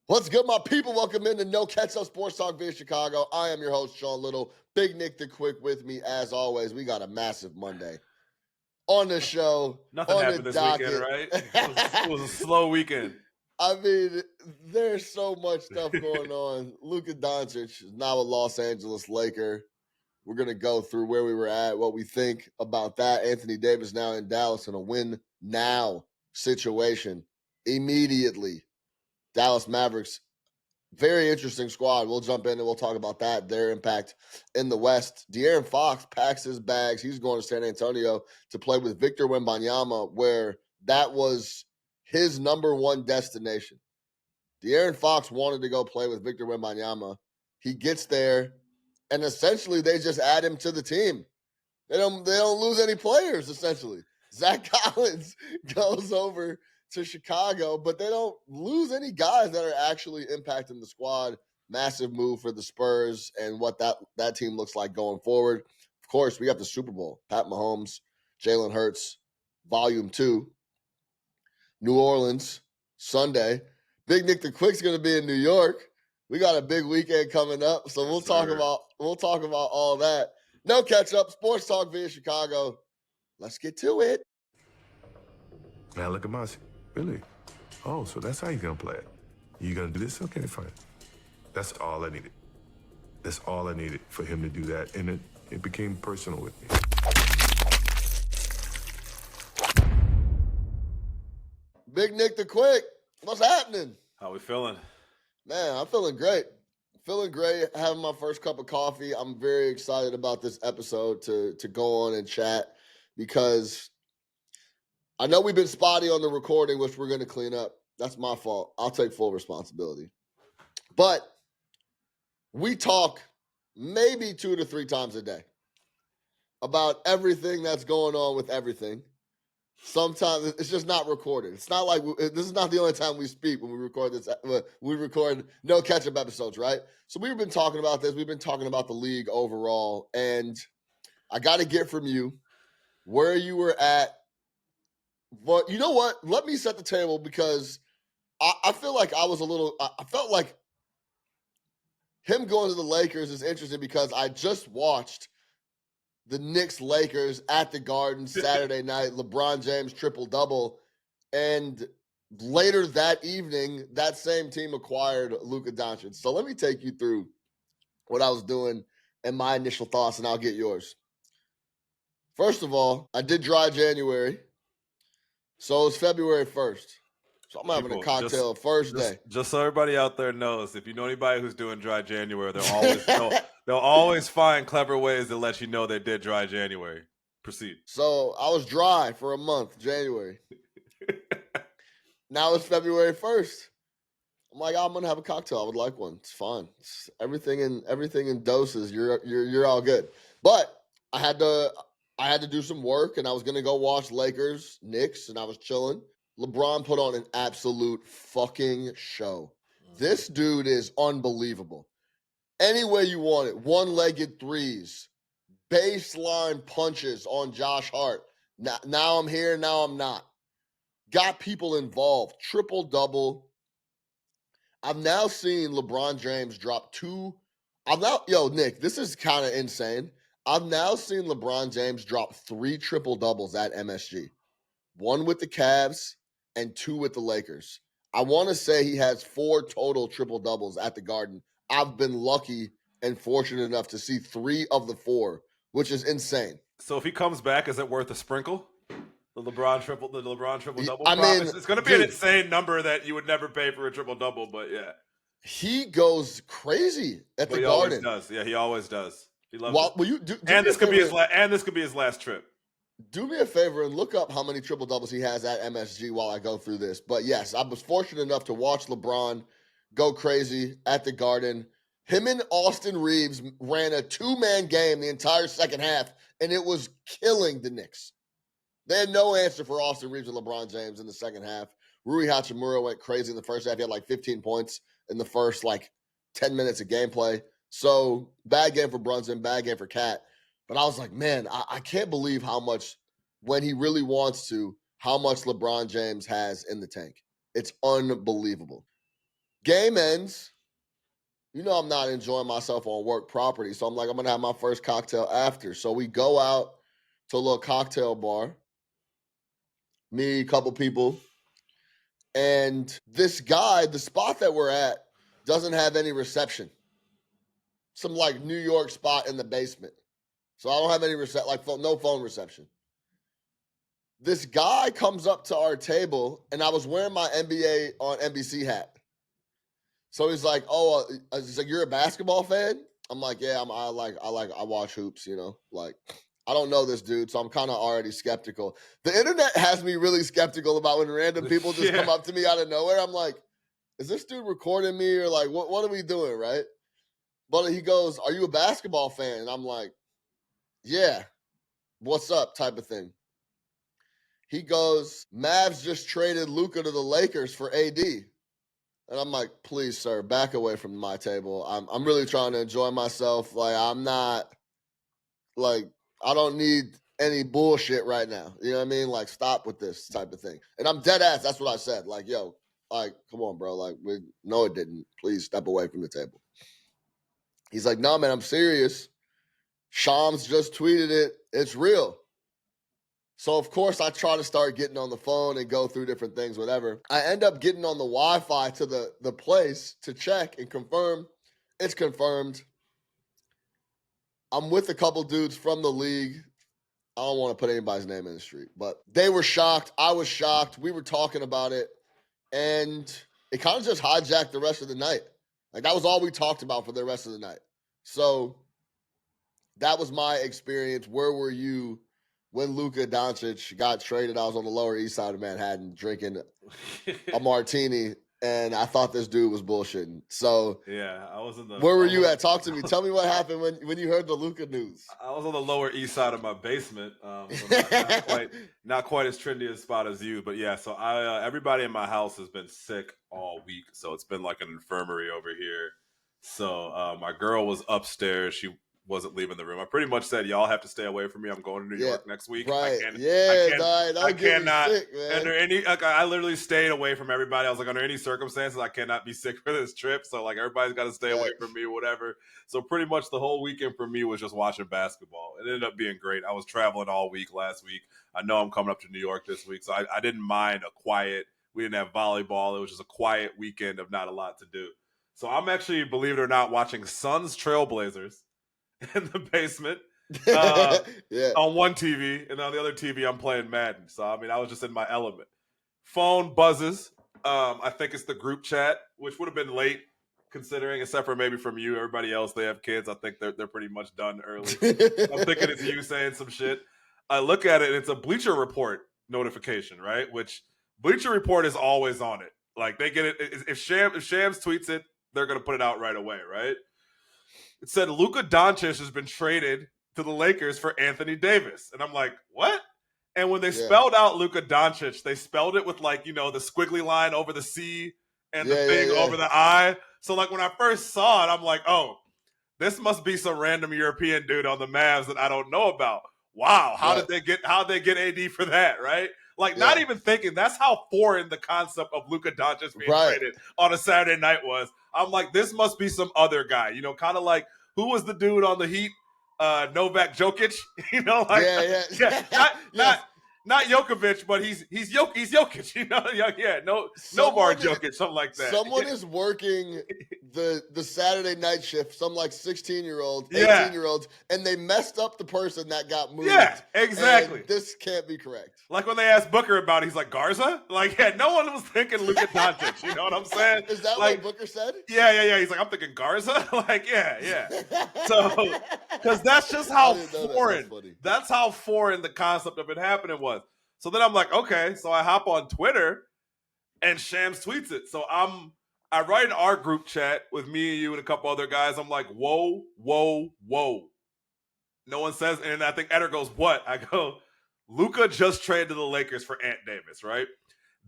What's good, my people? Welcome into No Catch Up Sports Talk via Chicago. I am your host, Sean Little. Big Nick the Quick with me, as always. We got a massive Monday on the show, Nothing on the happened this weekend, docket. right? It was a slow weekend. I mean, there's so much stuff going on. Luka Doncic is now a Los Angeles Laker. We're going to go through where we were at, what we think about that. Anthony Davis now in Dallas in a win now situation immediately. Dallas Mavericks, very interesting squad. We'll jump in and we'll talk about that, their impact in the West. DeAaron Fox packs his bags. He's going to San Antonio to play with Victor Wembanyama, where that was his number one destination. DeAaron Fox wanted to go play with Victor Wembanyama. He gets there, and essentially they just add him to the team. They don't lose any players, essentially. Zach Collins goes over to Chicago, but they don't lose any guys that are actually impacting the squad. Massive move for the Spurs and what that team looks like going forward. Of course, we got the Super Bowl. Pat Mahomes, Jalen Hurts, Volume 2. New Orleans, Sunday. Big Nick the Quick's going to be in New York. We got a big weekend coming up, so we'll talk about all that. No Catch Up, Sports Talk via Chicago. Let's get to it. Now look at Mossy. Really? Oh, so that's how you're going to play it. You going to do this? Okay, fine. That's all I needed. That's all I needed for him to do that. And it became personal with me. Big Nick the Quick, what's happening? How we feeling? Man, I'm feeling great. Feeling great, having my first cup of coffee. I'm very excited about this episode to go on and chat because I know we've been spotty on the recording, which we're going to clean up. That's my fault. I'll take full responsibility. But we talk maybe 2 to 3 times a day about everything that's going on with everything. Sometimes it's just not recorded. It's not like this is not the only time we speak when we record this. We record no catch-up episodes, right? So we've been talking about this. We've been talking about the league overall, and I got to get from you where you were at. But you know what? Let me set the table because I feel like I felt like him going to the Lakers is interesting because I just watched the Knicks-Lakers at the Garden Saturday night, LeBron James triple-double, and later that evening, that same team acquired Luka Doncic. So let me take you through what I was doing and my initial thoughts, and I'll get yours. First of all, I did dry January, so it's February 1st. So I'm having a cocktail first day. Just so everybody out there knows, if you know anybody who's doing dry January, they'll always find clever ways to let you know they did dry January. Proceed. So I was dry for a month, January. Now it's February 1st. I'm like, I'm gonna have a cocktail. I would like one. It's fine. It's everything in doses. You're all good. But I had to do some work, and I was gonna go watch Lakers, Knicks, and I was chilling. LeBron put on an absolute fucking show. This dude is unbelievable. Any way you want it. One-legged threes, baseline punches on Josh Hart. Now I'm here, now I'm not. Got people involved. Triple-double. I've now seen LeBron James drop 2. Nick, this is kind of insane. I've now seen LeBron James drop 3 triple-doubles at MSG. 1 with the Cavs and 2 with the Lakers. I want to say he has 4 total triple-doubles at the Garden. I've been lucky and fortunate enough to see 3 of the 4, which is insane. So if he comes back, is it worth a sprinkle? The LeBron triple-double. I mean, it's going to be an insane number that you would never pay for a triple-double, but yeah. He goes crazy at the Garden. He always does. Yeah, he always does. He loves it. Will you do this could be his last trip. Do me a favor and look up how many triple-doubles he has at MSG while I go through this. But yes, I was fortunate enough to watch LeBron go crazy at the Garden. Him and Austin Reeves ran a 2-man game the entire second half, and it was killing the Knicks. They had no answer for Austin Reeves and LeBron James in the second half. Rui Hachimura went crazy in the first half. He had like 15 points in the first 10 minutes of gameplay. So bad game for Brunson, bad game for Cat. But I was like, man, I can't believe how much, when he really wants to, how much LeBron James has in the tank. It's unbelievable. Game ends. You know I'm not enjoying myself on work property, so I'm like, I'm going to have my first cocktail after. So we go out to a little cocktail bar, me, a couple people, and this guy, the spot that we're at, doesn't have any reception. Some like New York spot in the basement. So I don't have any no phone reception. This guy comes up to our table, and I was wearing my NBA on NBC hat. So he's like, he's like, you're a basketball fan? I'm like, yeah, I watch hoops, you know, like I don't know this dude, so I'm kind of already skeptical. The internet has me really skeptical about when random people just come up to me out of nowhere. I'm like, is this dude recording me or like, what are we doing, right? But he goes, are you a basketball fan? And I'm like, yeah, what's up type of thing. He goes, Mavs just traded Luka to the Lakers for AD. And I'm like, please, sir, back away from my table. I'm really trying to enjoy myself. Like, I'm not, like, I don't need any bullshit right now. You know what I mean? Like, stop with this type of thing. And I'm dead ass. That's what I said. Like, yo, like, come on, bro. Like, no, it didn't. Please step away from the table. He's like, no, man, I'm serious. Shams just tweeted it. It's real. So, of course, I try to start getting on the phone and go through different things, whatever. I end up getting on the Wi-Fi to the place to check and confirm. It's confirmed. I'm with a couple dudes from the league. I don't want to put anybody's name in the street, but they were shocked. I was shocked. We were talking about it, and it kind of just hijacked the rest of the night. Like, that was all we talked about for the rest of the night. So that was my experience. Where were you when Luka Doncic got traded? I was on the Lower East Side of Manhattan drinking a martini, and I thought this dude was bullshitting. So yeah, I was in the. Where were you at? Talk to me. Tell me what happened when you heard the Luka news. I was on the Lower East Side of my basement, so not quite as trendy a spot as you, but yeah. So everybody in my house has been sick all week, so it's been like an infirmary over here. So my girl was upstairs. She wasn't leaving the room. I pretty much said, y'all have to stay away from me. I'm going to New York next week. Right. I cannot. Sick, under any, like, I literally stayed away from everybody. I was like, under any circumstances, I cannot be sick for this trip. So like, everybody's got to stay away from me or whatever. So pretty much the whole weekend for me was just watching basketball. It ended up being great. I was traveling all week last week. I know I'm coming up to New York this week. So I didn't mind a quiet, we didn't have volleyball. It was just a quiet weekend of not a lot to do. So I'm actually, believe it or not, watching Suns Trailblazers in the basement on one TV, and on the other TV I'm playing Madden. So I mean, I was just in my element. Phone buzzes. I think it's the group chat, which would have been late considering, except for maybe from you. Everybody else, they have kids. I think they're pretty much done early. I'm thinking it's you saying some shit. I look at it, and it's a Bleacher Report notification, right? Which Bleacher Report is always on it. Like, they get it. If Shams tweets it, they're gonna put it out right away, right? It said Luka Doncic has been traded to the Lakers for Anthony Davis. And I'm like, what? And when they spelled out Luka Doncic, they spelled it with, like, you know, the squiggly line over the C and the thing over the I. So like, when I first saw it, I'm like, oh, this must be some random European dude on the Mavs that I don't know about. Wow, how'd they get AD for that, right? Like, not even thinking, that's how foreign the concept of Luka Doncic being traded on a Saturday night was. I'm like, this must be some other guy, you know, kind of like, who was the dude on the Heat? Novak Jokic, you know, like not Jokovic, but he's Jokic, you know, no bar Jokic, something like that. Someone is working the Saturday night shift, some like 16-year-old, 18-year-olds, and they messed up the person that got moved. Yeah, exactly. And this can't be correct. Like when they asked Booker about it, he's like, Garza? Like, no one was thinking Luka Doncic, you know what I'm saying? Is that like, what Booker said? Yeah. He's like, I'm thinking Garza? Like, yeah. So, because that's just how foreign, that's how foreign the concept of it happening was. So then I'm like, okay. So I hop on Twitter and Shams tweets it. So I write in our group chat with me and you and a couple other guys. I'm like, whoa. No one says, and I think Eder goes, what? I go, Luka just traded to the Lakers for Ant Davis, right?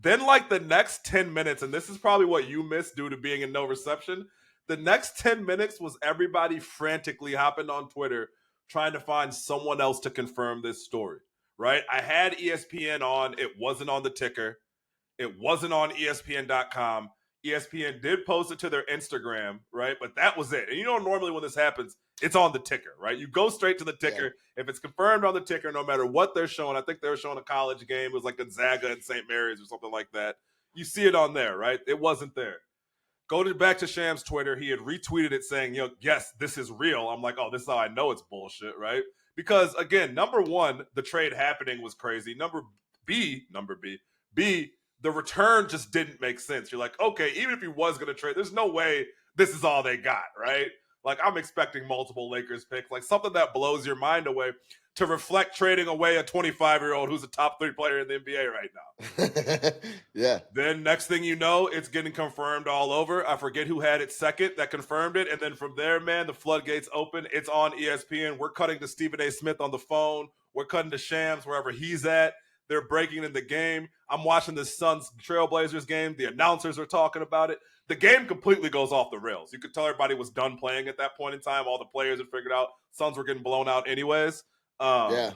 Then like the next 10 minutes, and this is probably what you missed due to being in no reception, the next 10 minutes was everybody frantically hopping on Twitter trying to find someone else to confirm this story, right? I had ESPN on. It wasn't on the ticker. It wasn't on ESPN.com. ESPN did post it to their Instagram, right? But that was it. And normally when this happens, it's on the ticker, right? You go straight to the ticker. Yeah. If it's confirmed on the ticker, no matter what they're showing, I think they were showing a college game. It was like Gonzaga and St. Mary's or something like that. You see it on there, right? It wasn't there. Back to Sham's Twitter. He had retweeted it saying, yes, this is real. I'm like, oh, this is how I know it's bullshit, right? Because, again, number one, the trade happening was crazy. Number B, the return just didn't make sense. You're like, okay, even if he was going to trade, there's no way this is all they got, right? Like, I'm expecting multiple Lakers picks, like something that blows your mind away to reflect trading away a 25-year-old who's a top 3 player in the NBA right now. Yeah. Then next thing you know, it's getting confirmed all over. I forget who had it second that confirmed it. And then from there, man, the floodgates open. It's on ESPN. We're cutting to Stephen A. Smith on the phone. We're cutting to Shams wherever he's at. They're breaking in the game. I'm watching the Suns Trailblazers game. The announcers are talking about it. The game completely goes off the rails. You could tell everybody was done playing at that point in time. All the players had figured out Suns were getting blown out anyways. Yeah.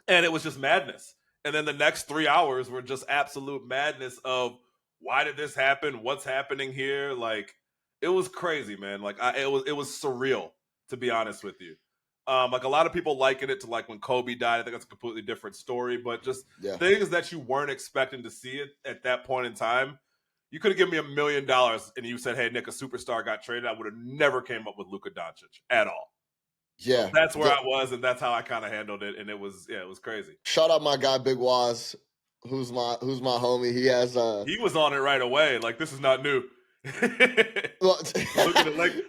And it was just madness. And then the next 3 hours were just absolute madness of why did this happen? What's happening here? Like, it was crazy, man. Like, it was surreal, to be honest with you. Like, a lot of people liken it to like when Kobe died. I think that's a completely different story, but just things that you weren't expecting to see it at that point in time. You could have given me $1 million and you said, hey, Nick, a superstar got traded. I would have never came up with Luka Doncic at all. Yeah. So that's where I was, and that's how I kind of handled it. And it was crazy. Shout out my guy, Big Waz, who's my homie. He has he was on it right away. Like, this is not new. The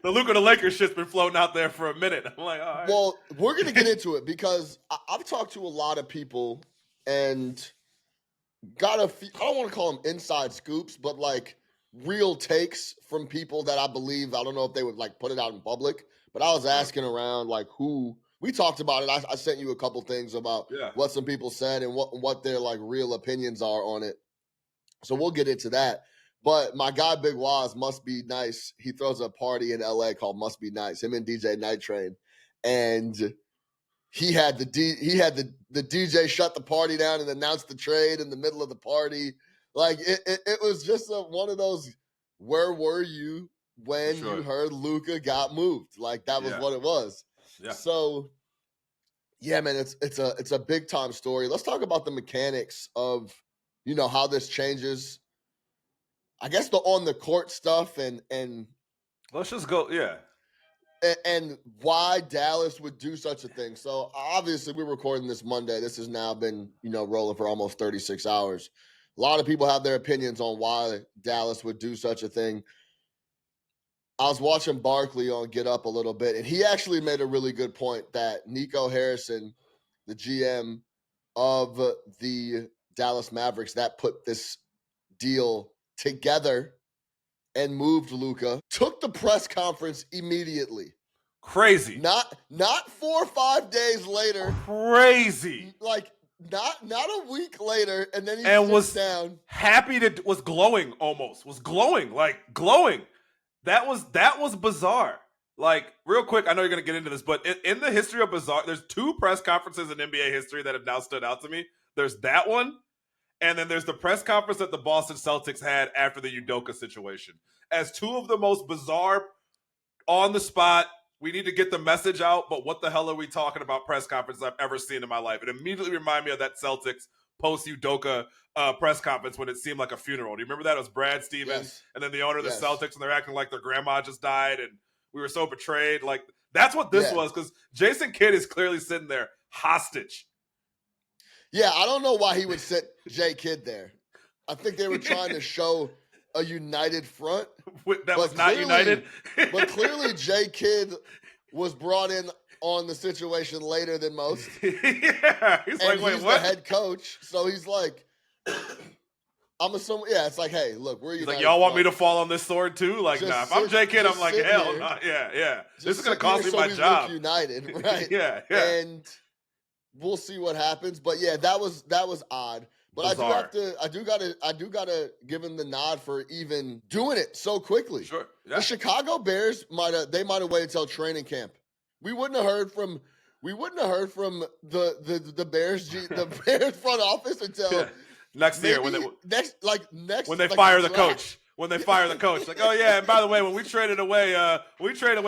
Luka the Lakers shit's been floating out there for a minute. I'm like, all right. Well, we're going to get into it because I've talked to a lot of people and got I don't want to call them inside scoops, but like real takes from people that I believe. I don't know if they would like put it out in public, but I was asking around like who we talked about it. I sent you a couple things about what some people said and what their like real opinions are on it. So we'll get into that. But my guy Big Waz, Must Be Nice, he throws a party in LA called Must Be Nice, him and DJ Night Train. And he had the DJ shut the party down and announce the trade in the middle of the party. Like it was just one of those, where were you when you heard Luka got moved? Like that was what it was. Yeah. So yeah, man, it's a big time story. Let's talk about the mechanics of, how this changes. I guess the on the court stuff and let's just go, and why Dallas would do such a thing. So obviously we're recording this Monday. This has now been, rolling for almost 36 hours. A lot of people have their opinions on why Dallas would do such a thing. I was watching Barkley on Get Up a little bit, and he actually made a really good point that Nico Harrison, the GM of the Dallas Mavericks, that put this deal together and moved Luka, took the press conference immediately. Crazy. Not 4 or 5 days later. Crazy. Like not a week later, and then he was down. Happy was glowing almost. Was glowing. That was bizarre. Like, real quick, I know you're gonna get into this, but in the history of bizarre, there's 2 press conferences in NBA history that have now stood out to me. There's that one. And then there's the press conference that the Boston Celtics had after the Udoka situation. As 2 of the most bizarre, on the spot, we need to get the message out, but what the hell are we talking about press conferences I've ever seen in my life? It immediately reminded me of that Celtics post-Udoka press conference when it seemed like a funeral. Do you remember that? It was Brad Stevens and then the owner of the Celtics, and they're acting like their grandma just died, and we were so betrayed. Like, that's what this was, because Jason Kidd is clearly sitting there hostage. Yeah, I don't know why he would sit Jay Kidd there. I think they were trying to show a united front. That was not united. But clearly Jay Kidd was brought in on the situation later than most. Yeah. He's like, wait, he's what? The head coach. So he's like, I'm assuming, it's like, hey, look, we're united. Like, y'all want me to fall on this sword too? Like, nah, if I'm Jay Kidd, I'm like, hell no. Nah. Yeah. This is going to cost me my job. United, right? Yeah. And we'll see what happens, but yeah, that was odd. But bizarre. I do gotta give him the nod for even doing it so quickly. Sure. Yeah. The Chicago Bears might have waited till training camp. We wouldn't have heard from the Bears the Bears front office until next year when they fire the coach. when they fire the coach. Like, oh yeah, and by the way, when we traded away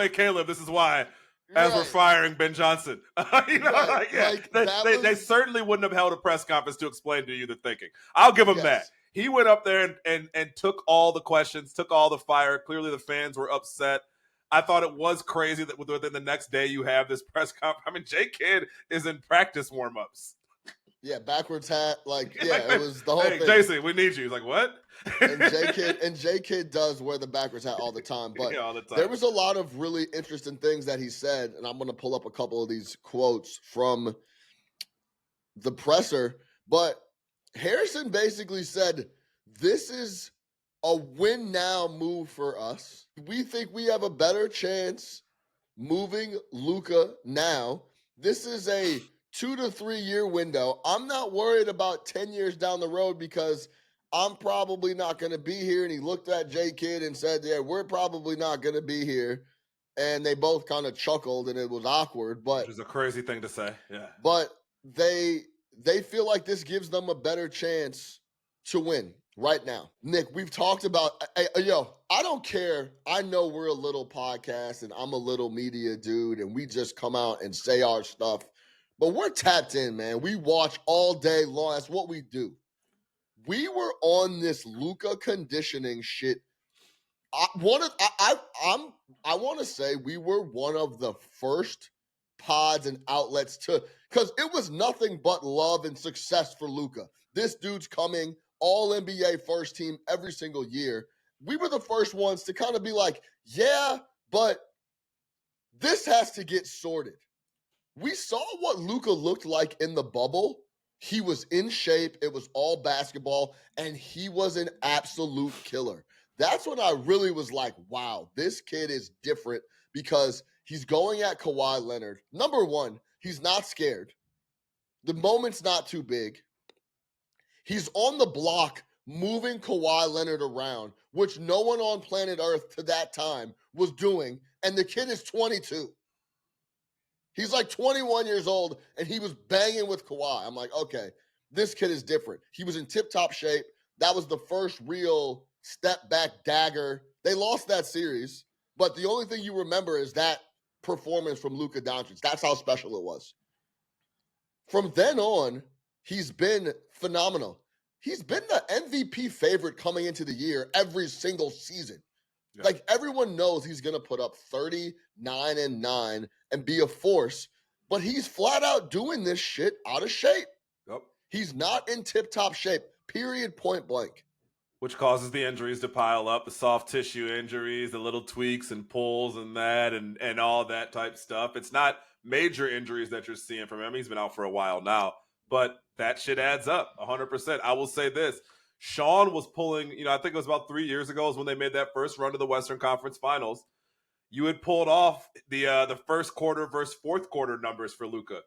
Caleb, this is why. As we're firing Ben Johnson, they certainly wouldn't have held a press conference to explain to you the thinking. I'll give him that. He went up there and took all the questions, took all the fire. Clearly, the fans were upset. I thought it was crazy that within the next day you have this press conference. I mean, J-Kidd is in practice warm-ups. Yeah, backwards hat. It was the whole thing. Jason, we need you. He's like, what? And J-Kidd does wear the backwards hat all the time. But all the time. There was a lot of really interesting things that he said, and I'm going to pull up a couple of these quotes from the presser. But Harrison basically said, this is a win-now move for us. We think we have a better chance moving Luka now. This is a 2 to 3 year window. I'm not worried about 10 years down the road because I'm probably not going to be here. And he looked at J-Kidd and said, yeah, we're probably not going to be here. And they both kind of chuckled and it was awkward. But which is a crazy thing to say. Yeah. But they feel like this gives them a better chance to win right now. Nick, we've talked about, I don't care. I know we're a little podcast and I'm a little media dude and we just come out and say our stuff. But we're tapped in, man. We watch all day long. That's what we do. We were on this Luka conditioning shit. I want to say we were one of the first pods and outlets because it was nothing but love and success for Luka. This dude's coming all NBA first team every single year. We were the first ones to kind of be like, yeah, but this has to get sorted. We saw what Luka looked like in the bubble. He was in shape. It was all basketball, and he was an absolute killer. That's when I really was like, wow, this kid is different because he's going at Kawhi Leonard. Number one, he's not scared. The moment's not too big. He's on the block moving Kawhi Leonard around, which no one on planet Earth to that time was doing, and the kid is 22. He's like 21 years old, and he was banging with Kawhi. I'm like, okay, this kid is different. He was in tip-top shape. That was the first real step-back dagger. They lost that series, but the only thing you remember is that performance from Luka Doncic. That's how special it was. From then on, he's been phenomenal. He's been the MVP favorite coming into the year every single season. Yeah. Like, everyone knows he's going to put up 39-9 and be a force, but he's flat out doing this shit out of shape. Yep. He's not in tip-top shape, period, point blank. Which causes the injuries to pile up, the soft tissue injuries, the little tweaks and pulls and that and all that type stuff. It's not major injuries that you're seeing from him. He's been out for a while now, but that shit adds up 100%. I will say this. Sean was pulling, I think it was about 3 years ago is when they made that first run to the Western Conference Finals. You had pulled off the first quarter versus fourth quarter numbers for Luka.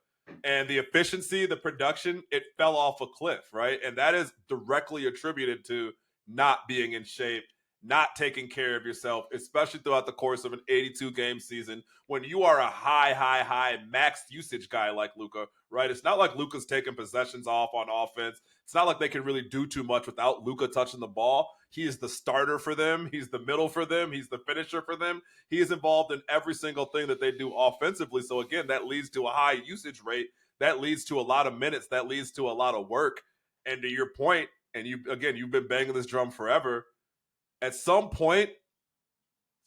And the efficiency, the production, it fell off a cliff, right? And that is directly attributed to not being in shape, not taking care of yourself, especially throughout the course of an 82-game season when you are a high max usage guy like Luka, right? It's not like Luka's taking possessions off on offense. It's not like they can really do too much without Luka touching the ball. He is the starter for them. He's the middle for them. He's the finisher for them. He is involved in every single thing that they do offensively. So again, that leads to a high usage rate. That leads to a lot of minutes. That leads to a lot of work. And to your point, and you've been banging this drum forever, at some point,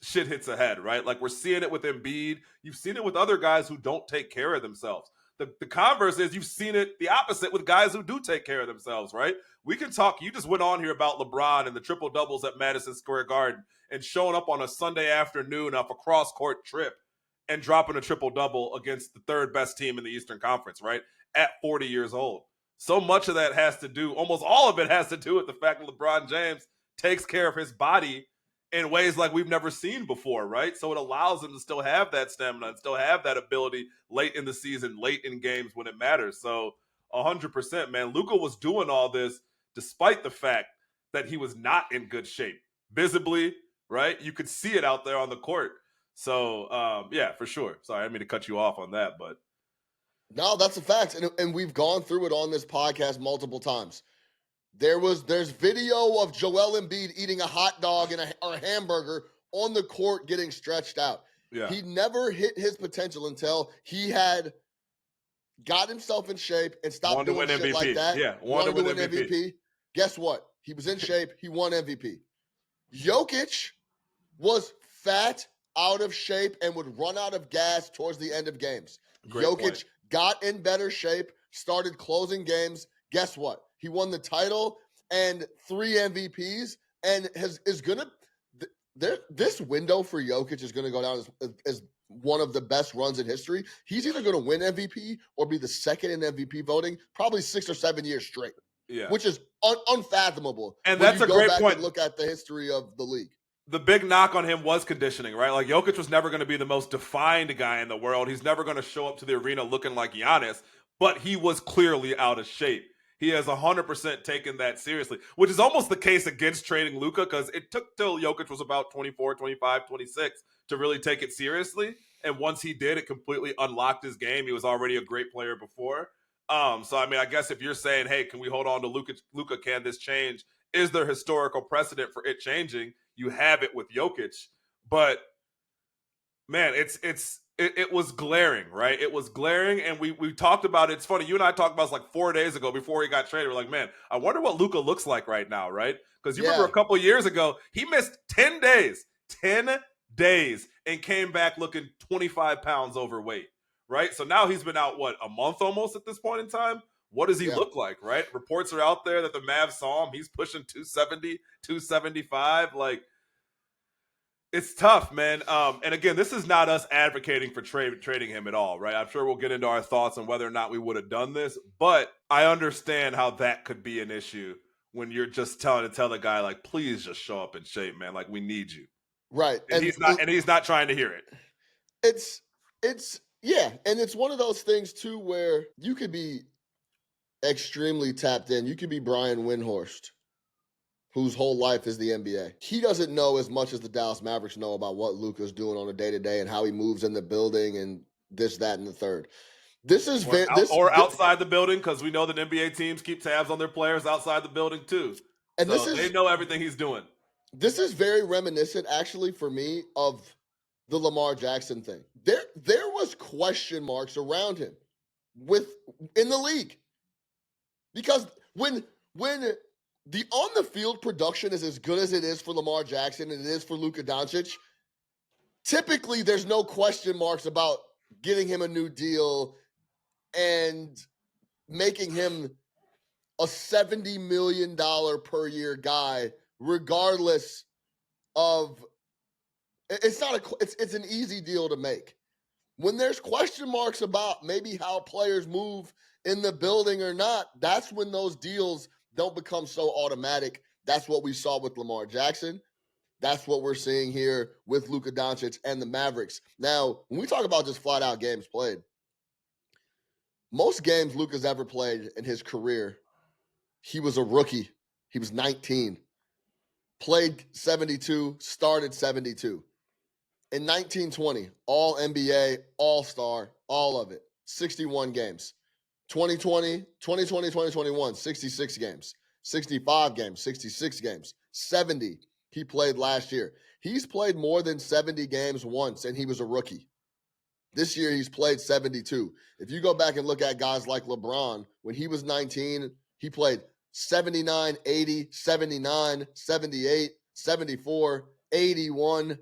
shit hits ahead, right? Like, we're seeing it with Embiid. You've seen it with other guys who don't take care of themselves. The converse is you've seen it the opposite with guys who do take care of themselves, right? We can talk. You just went on here about LeBron and the triple doubles at Madison Square Garden and showing up on a Sunday afternoon off a cross-court trip and dropping a triple double against the third best team in the Eastern Conference, right? At 40 years old. So much of that has to do, almost all of it has to do with the fact that LeBron James takes care of his body in ways like we've never seen before, right? So it allows him to still have that stamina and still have that ability late in the season, late in games when it matters. So 100%, man. Luka was doing all this despite the fact that he was not in good shape. Visibly, right? You could see it out there on the court. So, yeah, for sure. Sorry, I didn't mean to cut you off on that, but. No, that's a fact. And we've gone through it on this podcast multiple times. There's video of Joel Embiid eating a hot dog or a hamburger on the court getting stretched out. Yeah. He never hit his potential until he had got himself in shape and stopped doing shit like that. Yeah, wanted to win MVP. Guess what? He was in shape. He won MVP. Jokic was fat, out of shape, and would run out of gas towards the end of games. Jokic got in better shape, started closing games. Guess what? He won the title and 3 MVPs, and is gonna. This window for Jokic is going to go down as one of the best runs in history. He's either going to win MVP or be the second in MVP voting, probably 6 or 7 years straight. Yeah, which is unfathomable. And that's a great point. And look at the history of the league. The big knock on him was conditioning, right? Like Jokic was never going to be the most defined guy in the world. He's never going to show up to the arena looking like Giannis, but he was clearly out of shape. He has 100% taken that seriously, which is almost the case against trading Luka, because it took till Jokic was about 24, 25, 26 to really take it seriously. And once he did, it completely unlocked his game. He was already a great player before. So, I mean, I guess if you're saying, hey, can we hold on to Luka, can this change? Is there historical precedent for it changing? You have it with Jokic. But, man, it was glaring, right? It was glaring, and we talked about it. It's funny, you and I talked about this like 4 days ago before he got traded. We're like, man, I wonder what Luka looks like right now, right? Because you remember a couple years ago, he missed 10 days, and came back looking 25 pounds overweight, right? So now he's been out, a month almost at this point in time? What does he look like, right? Reports are out there that the Mavs saw him. He's pushing 270, 275, like, it's tough, man. And again, this is not us advocating for trading him at all, right? I'm sure we'll get into our thoughts on whether or not we would have done this, but I understand how that could be an issue when you're just tell the guy, like, please just show up in shape, man. Like, we need you. Right. And he's not trying to hear it. And it's one of those things too where you could be extremely tapped in. You could be Brian Windhorst, whose whole life is the NBA. He doesn't know as much as the Dallas Mavericks know about what Luka's doing on a day-to-day and how he moves in the building and this, that, and the third. Outside the building, because we know that NBA teams keep tabs on their players outside the building too. And they know everything he's doing. This is very reminiscent, actually, for me, of the Lamar Jackson thing. There was question marks around him in the league. Because when the on-the-field production is as good as it is for Lamar Jackson and it is for Luka Doncic, typically there's no question marks about getting him a new deal and making him a $70 million per year guy, regardless of it's an easy deal to make. When there's question marks about maybe how players move in the building or not, that's when those deals don't become so automatic. That's what we saw with Lamar Jackson. That's what we're seeing here with Luka Doncic and the Mavericks. Now, when we talk about just flat-out games played, most games Luka's ever played in his career, he was a rookie. He was 19. Played 72, started 72. In 1920, all NBA, all-star, all of it, 61 games. 2020, 2021, 66 games. 65 games, 66 games. 70 he played last year. He's played more than 70 games once, and he was a rookie. This year, he's played 72. If you go back and look at guys like LeBron, when he was 19, he played 79, 80, 79, 78, 74, 81.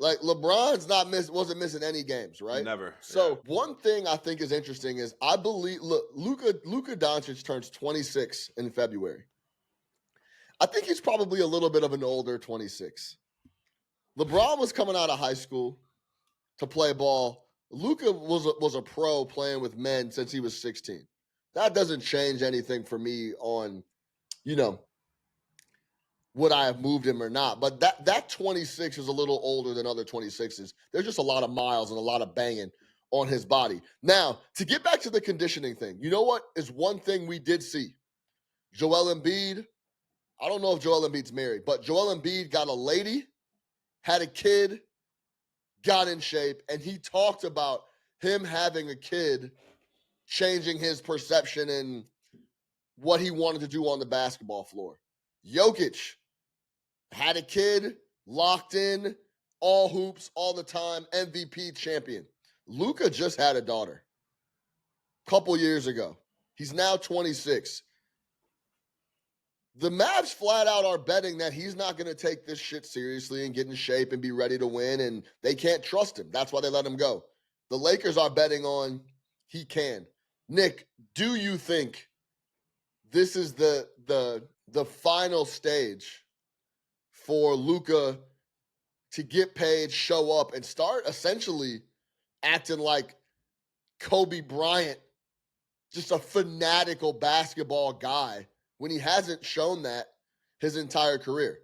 Like, LeBron's wasn't missing any games, right? Never. So one thing I think is interesting is I believe Luka Doncic turns 26 in February. I think he's probably a little bit of an older 26. LeBron was coming out of high school to play ball. Luka was a pro playing with men since he was 16. That doesn't change anything for me on, would I have moved him or not? But that 26 is a little older than other 26s. There's just a lot of miles and a lot of banging on his body. Now, to get back to the conditioning thing, you know what is one thing we did see? Joel Embiid, I don't know if Joel Embiid's married, but Joel Embiid got a lady, had a kid, got in shape, and he talked about him having a kid changing his perception and what he wanted to do on the basketball floor. Jokic had a kid, locked in, all hoops, all the time, MVP champion. Luka just had a daughter a couple years ago. He's now 26. The Mavs flat out are betting that he's not going to take this shit seriously and get in shape and be ready to win, and they can't trust him. That's why they let him go. The Lakers are betting on he can. Nick, do you think this is the final stage for Luka to get paid, show up, and start essentially acting like Kobe Bryant, just a fanatical basketball guy, when he hasn't shown that his entire career?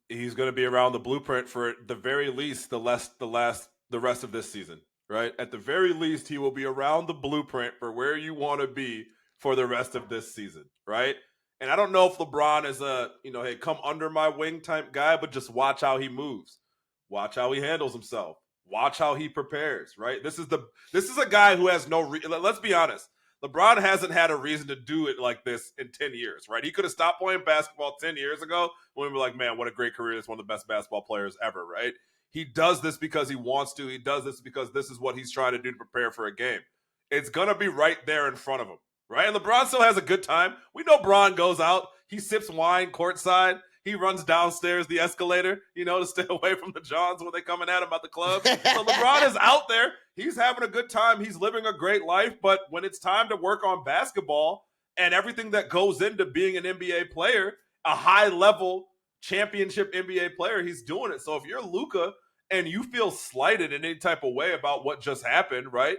He's going to be around the blueprint for the very least the rest of this season, right? At the very least, he will be around the blueprint for where you want to be for the rest of this season, right? And I don't know if LeBron is a, hey, come under my wing type guy, but just watch how he moves. Watch how he handles himself. Watch how he prepares, right? This is a guy who has let's be honest. LeBron hasn't had a reason to do it like this in 10 years, right? He could have stopped playing basketball 10 years ago when we were like, man, what a great career. He's one of the best basketball players ever, right? He does this because he wants to. He does this because this is what he's trying to do to prepare for a game. It's going to be right there in front of him, right? And LeBron still has a good time. We know Bron goes out. He sips wine courtside. He runs downstairs the escalator, to stay away from the Johns when they coming at him at the club. So LeBron is out there. He's having a good time. He's living a great life. But when it's time to work on basketball and everything that goes into being an NBA player, a high-level championship NBA player, he's doing it. So if you're Luka and you feel slighted in any type of way about what just happened, right,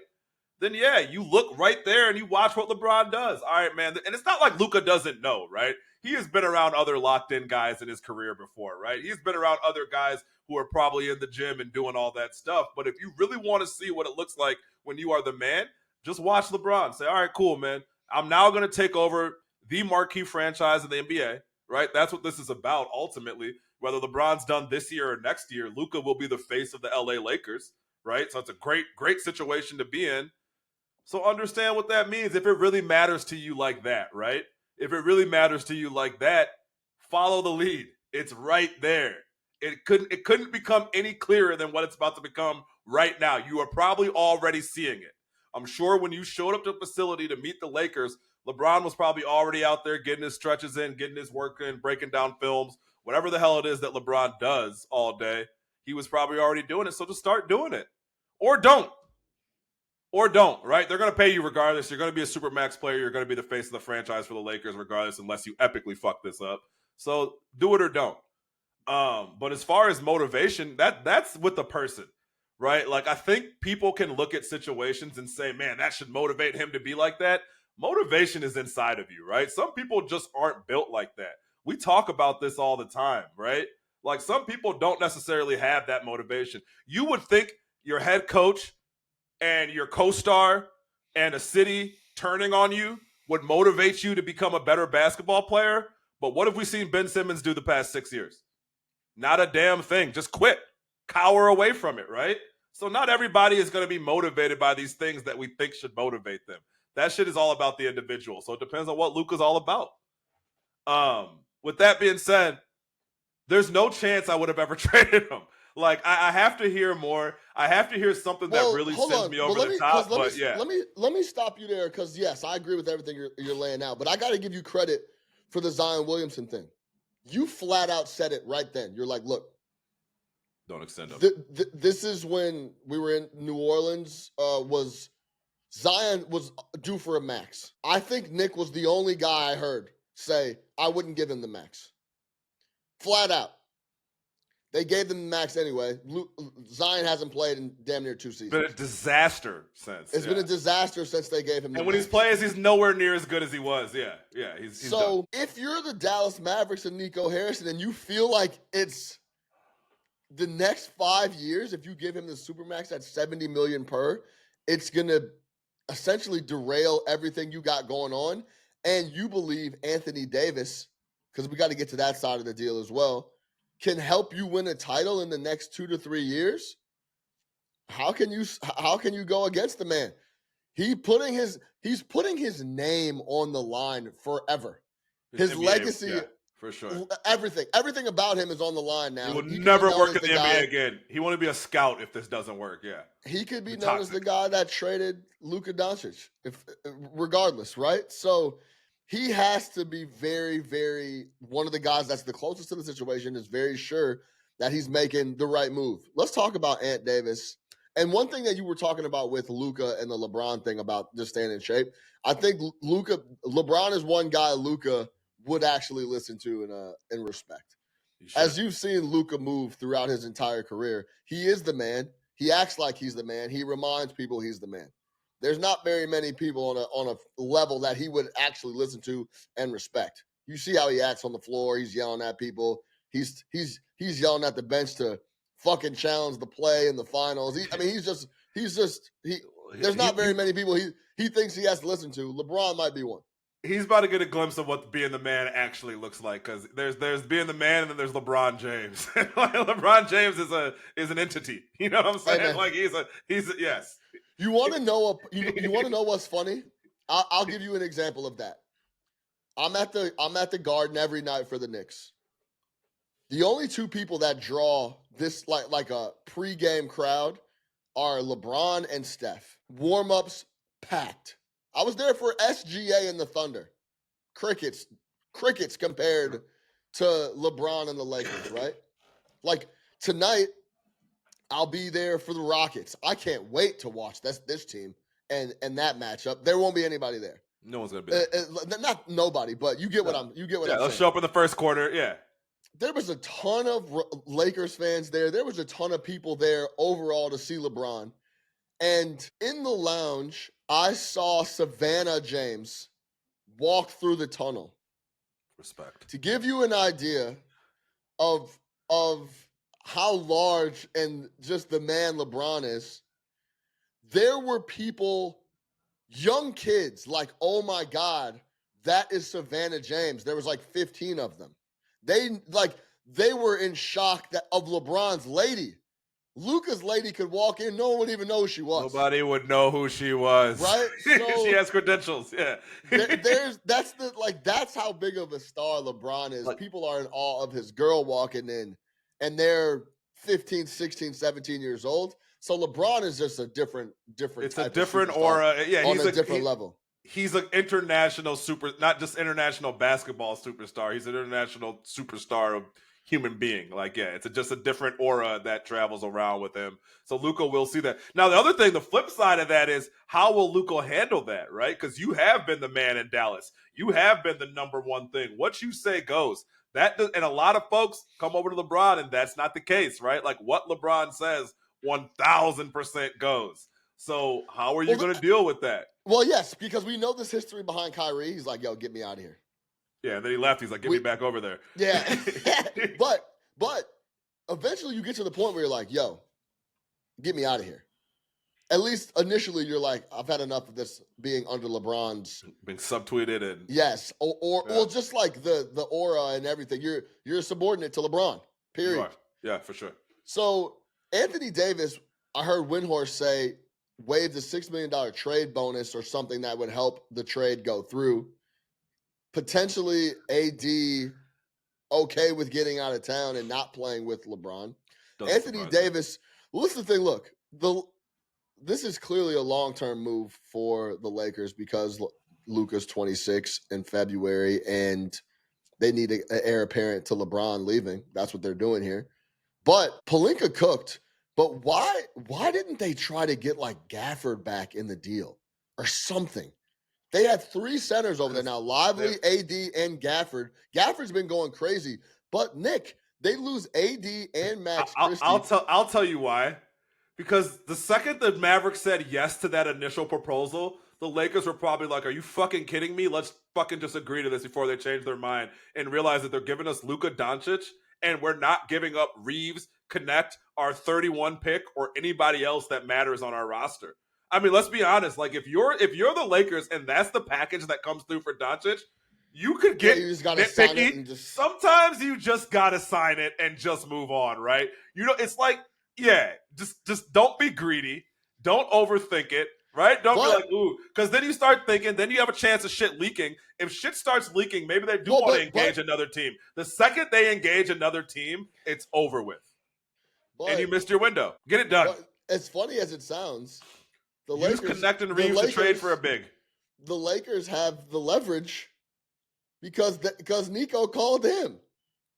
then yeah, you look right there and you watch what LeBron does. All right, man. And it's not like Luka doesn't know, right? He has been around other locked-in guys in his career before, right? He's been around other guys who are probably in the gym and doing all that stuff. But if you really want to see what it looks like when you are the man, just watch LeBron. Say, all right, cool, man. I'm now going to take over the marquee franchise in the NBA, right? That's what this is about ultimately. Whether LeBron's done this year or next year, Luka will be the face of the LA Lakers, right? So it's a great, great situation to be in. So understand what that means if it really matters to you like that, right? If it really matters to you like that, follow the lead. It's right there. It couldn't become any clearer than what it's about to become right now. You are probably already seeing it. I'm sure when you showed up to the facility to meet the Lakers, LeBron was probably already out there getting his stretches in, getting his work in, breaking down films, whatever the hell it is that LeBron does all day. He was probably already doing it. So just start doing it. Or don't. Or don't, right? They're going to pay you regardless. You're going to be a Supermax player. You're going to be the face of the franchise for the Lakers regardless, unless you epically fuck this up. So do it or don't. But as far as motivation, that's with the person, right? Like, I think people can look at situations and say, man, that should motivate him to be like that. Motivation is inside of you, right? Some people just aren't built like that. We talk about this all the time, right? Like, some people don't necessarily have that motivation. You would think your head coach and your co-star and a city turning on you would motivate you to become a better basketball player. But what have we seen Ben Simmons do the past 6 years? Not a damn thing. Just quit. Cower away from it, right? So not everybody is going to be motivated by these things that we think should motivate them. That shit is all about the individual. So it depends on what Luka's all about. With that being said, there's no chance I would have ever traded him. Like, I have to hear more. I have to hear something that really sends me over the top. But yeah, let me stop you there, because yes, I agree with everything you're laying out. But I got to give you credit for the Zion Williamson thing. You flat out said it right then. You're like, look, don't extend him. This is when we were in New Orleans. Was Zion was due for a max? I think Nick was the only guy I heard say I wouldn't give him the max. Flat out. They gave them the max anyway. Zion hasn't played in damn near 2 seasons. It's been a disaster since. It's been a disaster since they gave him the max. And when he's playing, he's nowhere near as good as he was. Yeah, he's so done. If you're the Dallas Mavericks and Nico Harrison and you feel like it's the next 5 years, if you give him the Supermax at $70 million per, it's going to essentially derail everything you got going on. And you believe Anthony Davis, because we got to get to that side of the deal as well, can help you win a title in the next 2 to 3 years, how can you go against the man? he's putting his name on the line forever. His NBA, legacy, yeah, for sure. Everything about him is on the line now. He will never work in the NBA again. He won't be a scout if this doesn't work. Yeah, he could be known as the guy that traded Luka Doncic, regardless, right? So he has to be very, very one of the guys that's the closest to the situation. Is very sure that he's making the right move. Let's talk about Ant Davis. And one thing that you were talking about with Luka and the LeBron thing about just staying in shape, I think LeBron is one guy Luka would actually listen to and respect. As you've seen Luka move throughout his entire career, he is the man. He acts like he's the man. He reminds people he's the man. There's not very many people on a level that he would actually listen to and respect. You see how he acts on the floor. He's yelling at people. He's yelling at the bench to fucking challenge the play in the finals. There's not very many people he thinks he has to listen to. LeBron might be one. He's about to get a glimpse of what being the man actually looks like, because there's being the man and then there's LeBron James. LeBron James is an entity. You know what I'm saying? Like he's yes. You want to know you want to know what's funny? I'll give you an example of that. I'm at the Garden every night for the Knicks. The only two people that draw this like a pregame crowd are LeBron and Steph. Warm-ups packed. I was there for SGA and the Thunder. Crickets compared to LeBron and the Lakers, right? Like tonight, I'll be there for the Rockets. I can't wait to watch this team and that matchup. There won't be anybody there. No one's gonna be there. Not nobody, but you get what I'm saying. They'll show up in the first quarter. Yeah. There was a ton of Lakers fans there. There was a ton of people there overall to see LeBron. And in the lounge, I saw Savannah James walk through the tunnel. Respect. To give you an idea of how large and just the man LeBron is, there were people, young kids, like, oh my God, that is Savannah James. There was like 15 of them. They were in shock of LeBron's lady. Luka's lady could walk in, no one would even know who she was. Nobody would know who she was. Right? So she has credentials. Yeah. That's how big of a star LeBron is. People are in awe of his girl walking in, and they're 15, 16, 17 years old. So LeBron is just a different. It's a different aura. Yeah, on a different level. He's an international not just international basketball superstar. He's an international superstar of human being. It's just a different aura that travels around with him. So Luka will see that. Now, the other thing, the flip side of that is, how will Luka handle that, right? Because you have been the man in Dallas. You have been the number one thing. What you say goes. And a lot of folks come over to LeBron, and that's not the case, right? Like, what LeBron says, 1,000% goes. So how are you going to deal with that? Well, yes, because we know this history behind Kyrie. He's like, yo, get me out of here. Yeah, and then he left. He's like, get me back over there. Yeah. but eventually you get to the point where you're like, yo, get me out of here. At least initially you're like, I've had enough of this being under LeBron's. Being subtweeted and. Yes. Or just like the aura and everything. You're subordinate to LeBron, period. You are. Yeah, for sure. So Anthony Davis, I heard Windhorst say, waived a $6 million trade bonus or something that would help the trade go through. Potentially AD okay with getting out of town and not playing with LeBron. Anthony Davis, well, this is the thing. Look, this is clearly a long-term move for the Lakers because Luka's 26 in February and they need an heir apparent to LeBron leaving. That's what they're doing here. But Pelinka cooked. But why didn't they try to get like Gafford back in the deal or something? They had three centers over there now, Lively, AD, and Gafford. Gafford's been going crazy. But, Nick, they lose AD and Max Christie. I'll tell you why. Because the second the Mavericks said yes to that initial proposal, the Lakers were probably like, are you fucking kidding me? Let's fucking just agree to this before they change their mind and realize that they're giving us Luka Doncic and we're not giving up Reeves, Connect, our 31 pick, or anybody else that matters on our roster. I mean, let's be honest. Like, if you're the Lakers and that's the package that comes through for Doncic, you could get you just gotta sign it and just... Sometimes you just gotta sign it and just move on, right? It's like, yeah, just don't be greedy. Don't overthink it. Right? Don't be like, ooh, because then you start thinking, then you have a chance of shit leaking. If shit starts leaking, maybe they do want to engage another team. The second they engage another team, it's over with. And you missed your window. Get it done. As funny as it sounds, the Use Lakers Connect and Reeves to trade for a big. The Lakers have the leverage because Nico called him.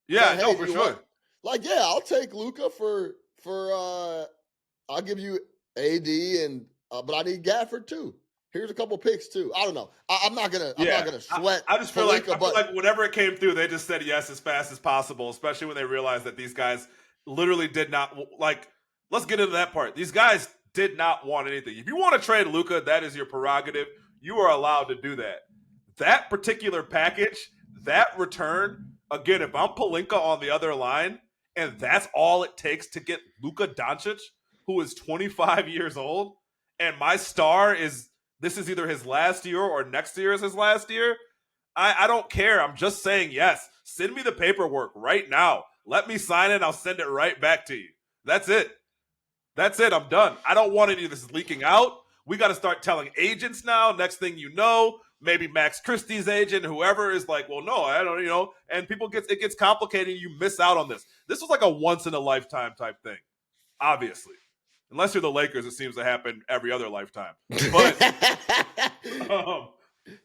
Yeah, no, for sure. I'll take Luka for I'll give you AD and but I need Gafford too. Here's a couple picks too. I don't know. I'm not gonna sweat. I just feel like whenever it came through, they just said yes as fast as possible, especially when they realized that these guys literally did not like. Let's get into that part. These guys did not want anything. If you want to trade Luka, that is your prerogative. You are allowed to do that. That particular package, that return, again, if I'm Pelinka on the other line, and that's all it takes to get Luka Doncic, who is 25 years old, and my star this is either his last year or next year is his last year, I don't care. I'm just saying yes. Send me the paperwork right now. Let me sign it. I'll send it right back to you. That's it. That's it. I'm done. I don't want any of this leaking out. We got to start telling agents now. Next thing you know, maybe Max Christie's agent, whoever is like, well, no, I don't, and it gets complicated. You miss out on this. This was like a once in a lifetime type thing, obviously. Unless you're the Lakers, it seems to happen every other lifetime. But,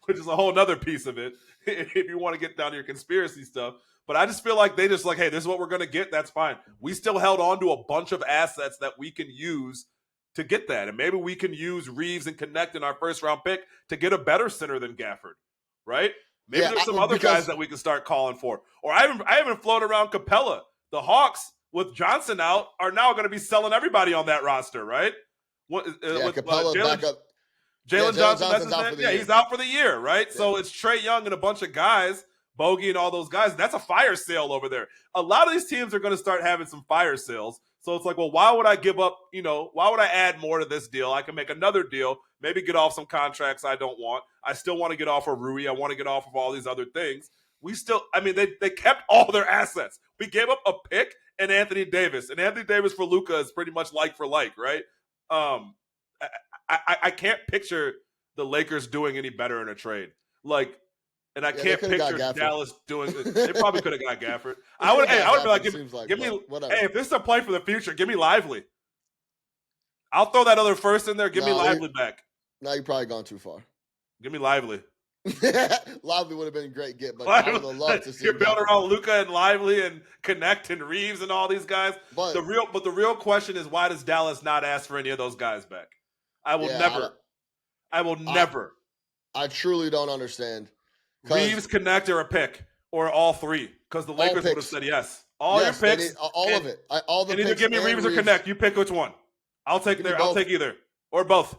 which is a whole nother piece of it, if you want to get down to your conspiracy stuff. But I just feel like they just like, hey, this is what we're going to get. That's fine. We still held on to a bunch of assets that we can use to get that. And maybe we can use Reeves and Connect in our first-round pick to get a better center than Gafford, right? Maybe there's some other guys that we can start calling for. Or I even floated around Capella. The Hawks, with Johnson out, are now going to be selling everybody on that roster, right? Capella back up. Jalen Johnson, that's his name. Yeah, he's out for the year, right? Yeah. So it's Trae Young and a bunch of guys, Bogey and all those guys. That's a fire sale over there. A lot of these teams are going to start having some fire sales. So it's like, well, why would I give up, why would I add more to this deal? I can make another deal, maybe get off some contracts I don't want. I still want to get off of Rui. I want to get off of all these other things. They kept all their assets. We gave up a pick and Anthony Davis. And Anthony Davis for Luka is pretty much like for like, right? I can't picture the Lakers doing any better in a trade. And I can't picture Dallas doing it. They probably could have got Gafford. I would be like, give me hey, if this is a play for the future, give me Lively. I'll throw that other first in there. Give me Lively back. Now you've probably gone too far. Give me Lively. Lively would have been a great get, but I would have loved to see. You're building around Luka and Lively and Connect and Reeves and all these guys. But the real question is, why does Dallas not ask for any of those guys back? I will never. I truly don't understand. Reeves, Connect, or a pick, or all three, because the Lakers would have said yes. Your picks, all of it. All the and picks either give me Reeves or Connect. You pick which one. I'll take either or both.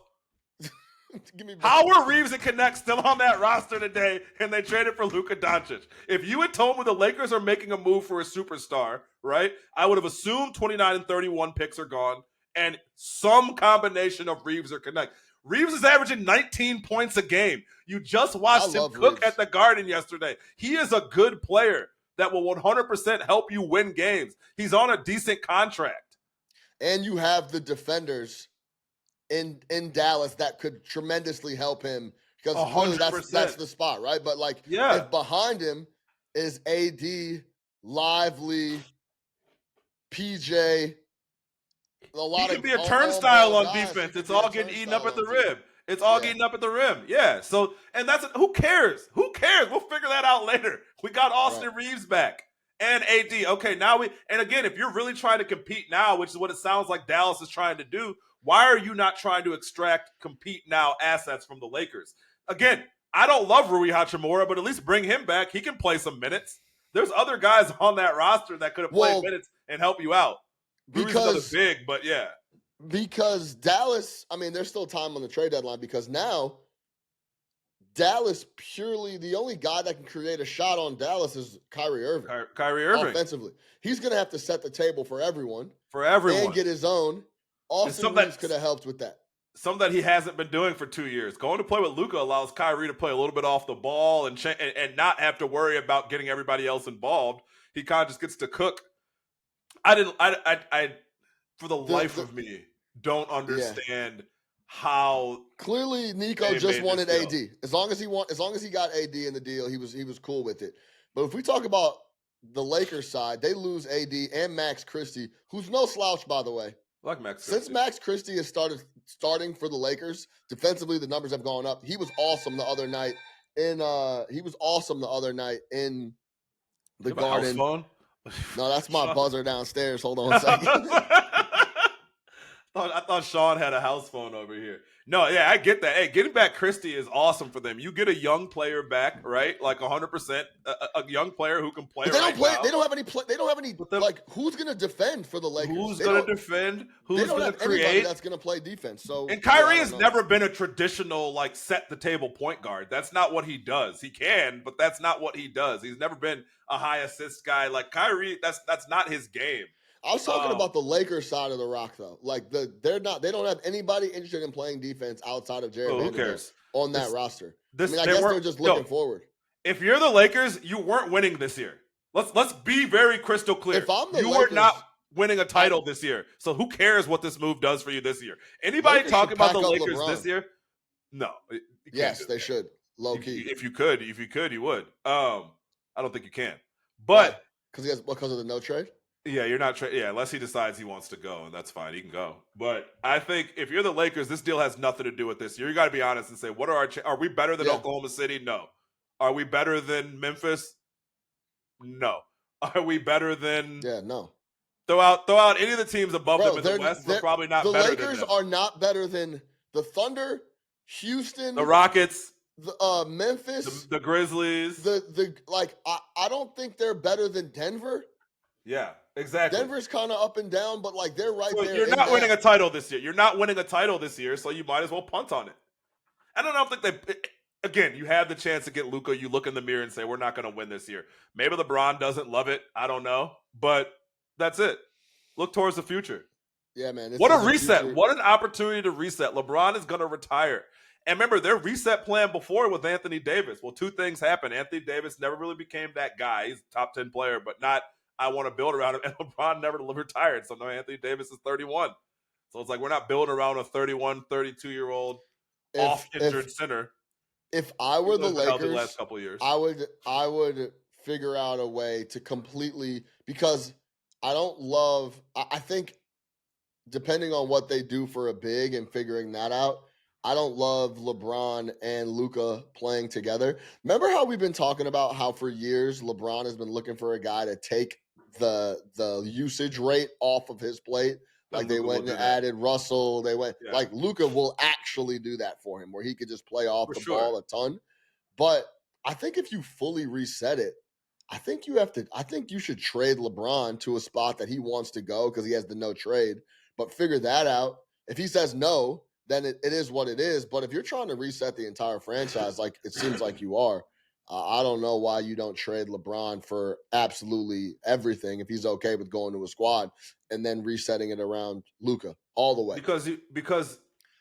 Give me both. How were Reeves and Connect still on that roster today, and they traded for Luka Doncic? If you had told me the Lakers are making a move for a superstar, right, I would have assumed 29 and 31 picks are gone, and some combination of Reeves or Connect. Reeves is averaging 19 points a game. You just watched him cook at the Garden yesterday. He is a good player that will 100% help you win games. He's on a decent contract. And you have the defenders in Dallas that could tremendously help him because that's the spot, right? But if behind him is AD, Lively, PJ, he can be a turnstile on defense. It's all getting eaten up at the rim. It's all getting up at the rim. Yeah. So, and who cares? Who cares? We'll figure that out later. We got Austin Reeves back and AD. Okay, and again, if you're really trying to compete now, which is what it sounds like Dallas is trying to do, why are you not trying to extract compete now assets from the Lakers? Again, I don't love Rui Hachimura, but at least bring him back. He can play some minutes. There's other guys on that roster that could have played minutes and help you out. Because big, but yeah. Because Dallas, there's still time on the trade deadline because now Dallas purely the only guy that can create a shot on Dallas is Kyrie Irving. Kyrie Irving. Offensively. He's going to have to set the table for everyone. And get his own. Austin Reeves could have helped with that. Something that he hasn't been doing for 2 years. Going to play with Luka allows Kyrie to play a little bit off the ball and not have to worry about getting everybody else involved. He kind of just gets to cook. I for the life of me, don't understand how clearly Nico just wanted AD. As long as he got AD in the deal, he was cool with it. But if we talk about the Lakers side, they lose AD and Max Christie, who's no slouch, by the way. Like Max Since Christie. Max Christie has starting for the Lakers, defensively the numbers have gone up. He was awesome the other night in the Garden. House phone? No, that's my buzzer downstairs. Hold on a second. I thought Sean had a house phone over here. No, yeah, I get that. Hey, getting back Christie is awesome for them. You get a young player back, right? Like 100%, a young player who can play. But they don't play. Now. They don't have any. They don't have any. Like, who's going to defend for the Lakers? Who's going to defend? Who's going to create? That's going to play defense. So, and Kyrie has never been a traditional like set the table point guard. That's not what he does. He can, but that's not what he does. He's never been a high assist guy like Kyrie. That's not his game. I was talking about the Lakers side of the rock, though. Like they don't have anybody interested in playing defense outside of Jared Vanderbilt on that roster. I guess they're just looking forward. If you're the Lakers, you weren't winning this year. Let's be very crystal clear. If I'm the you Lakers, were not winning a title this year. So who cares what this move does for you this year? Anybody talking about the Lakers this year? No. Yes, they should. Low key. If you could, you would. I don't think you can. But because of the no trade? Yeah, you're not. Unless he decides he wants to go, and that's fine. He can go. But I think if you're the Lakers, this deal has nothing to do with this year. You got to be honest and say, what are are we better than Oklahoma City? No. Are we better than Memphis? No. Are we better than? Yeah, no. Throw out any of the teams above them in the West. We're probably not. The better Lakers than them. are not better than the Thunder, Houston, the Rockets, the Memphis, the Grizzlies. I don't think they're better than Denver. Yeah, exactly. Denver's kind of up and down, but like they're right there. You're not winning a title this year. You're not winning a title this year, so you might as well punt on it. I don't think they. Again, you have the chance to get Luka. You look in the mirror and say, "We're not going to win this year." Maybe LeBron doesn't love it. I don't know, but that's it. Look towards the future. Yeah, man. What a reset! What an opportunity to reset. LeBron is going to retire. And remember, their reset plan before with Anthony Davis. Well, two things happened. Anthony Davis never really became that guy. He's a top 10 player, but not. I want to build around him, and LeBron never retired. So now Anthony Davis is 31. So it's like we're not building around a 31, 32-year-old off-injured center. If I were the Lakers, the last couple of years, I would figure out a way to completely, because I don't love. I think depending on what they do for a big and figuring that out, I don't love LeBron and Luka playing together. Remember how we've been talking about how for years LeBron has been looking for a guy to take the usage rate off of his plate? Like they went and added Russell. They went like Luka will actually do that for him, where he could just play off the ball a ton. But I think if you fully reset it, I think you should trade LeBron to a spot that he wants to go because he has the no trade. But figure that out. If he says no, then it is what it is. But if you're trying to reset the entire franchise, like it seems like you are, I don't know why you don't trade LeBron for absolutely everything if he's okay with going to a squad and then resetting it around Luka all the way. Because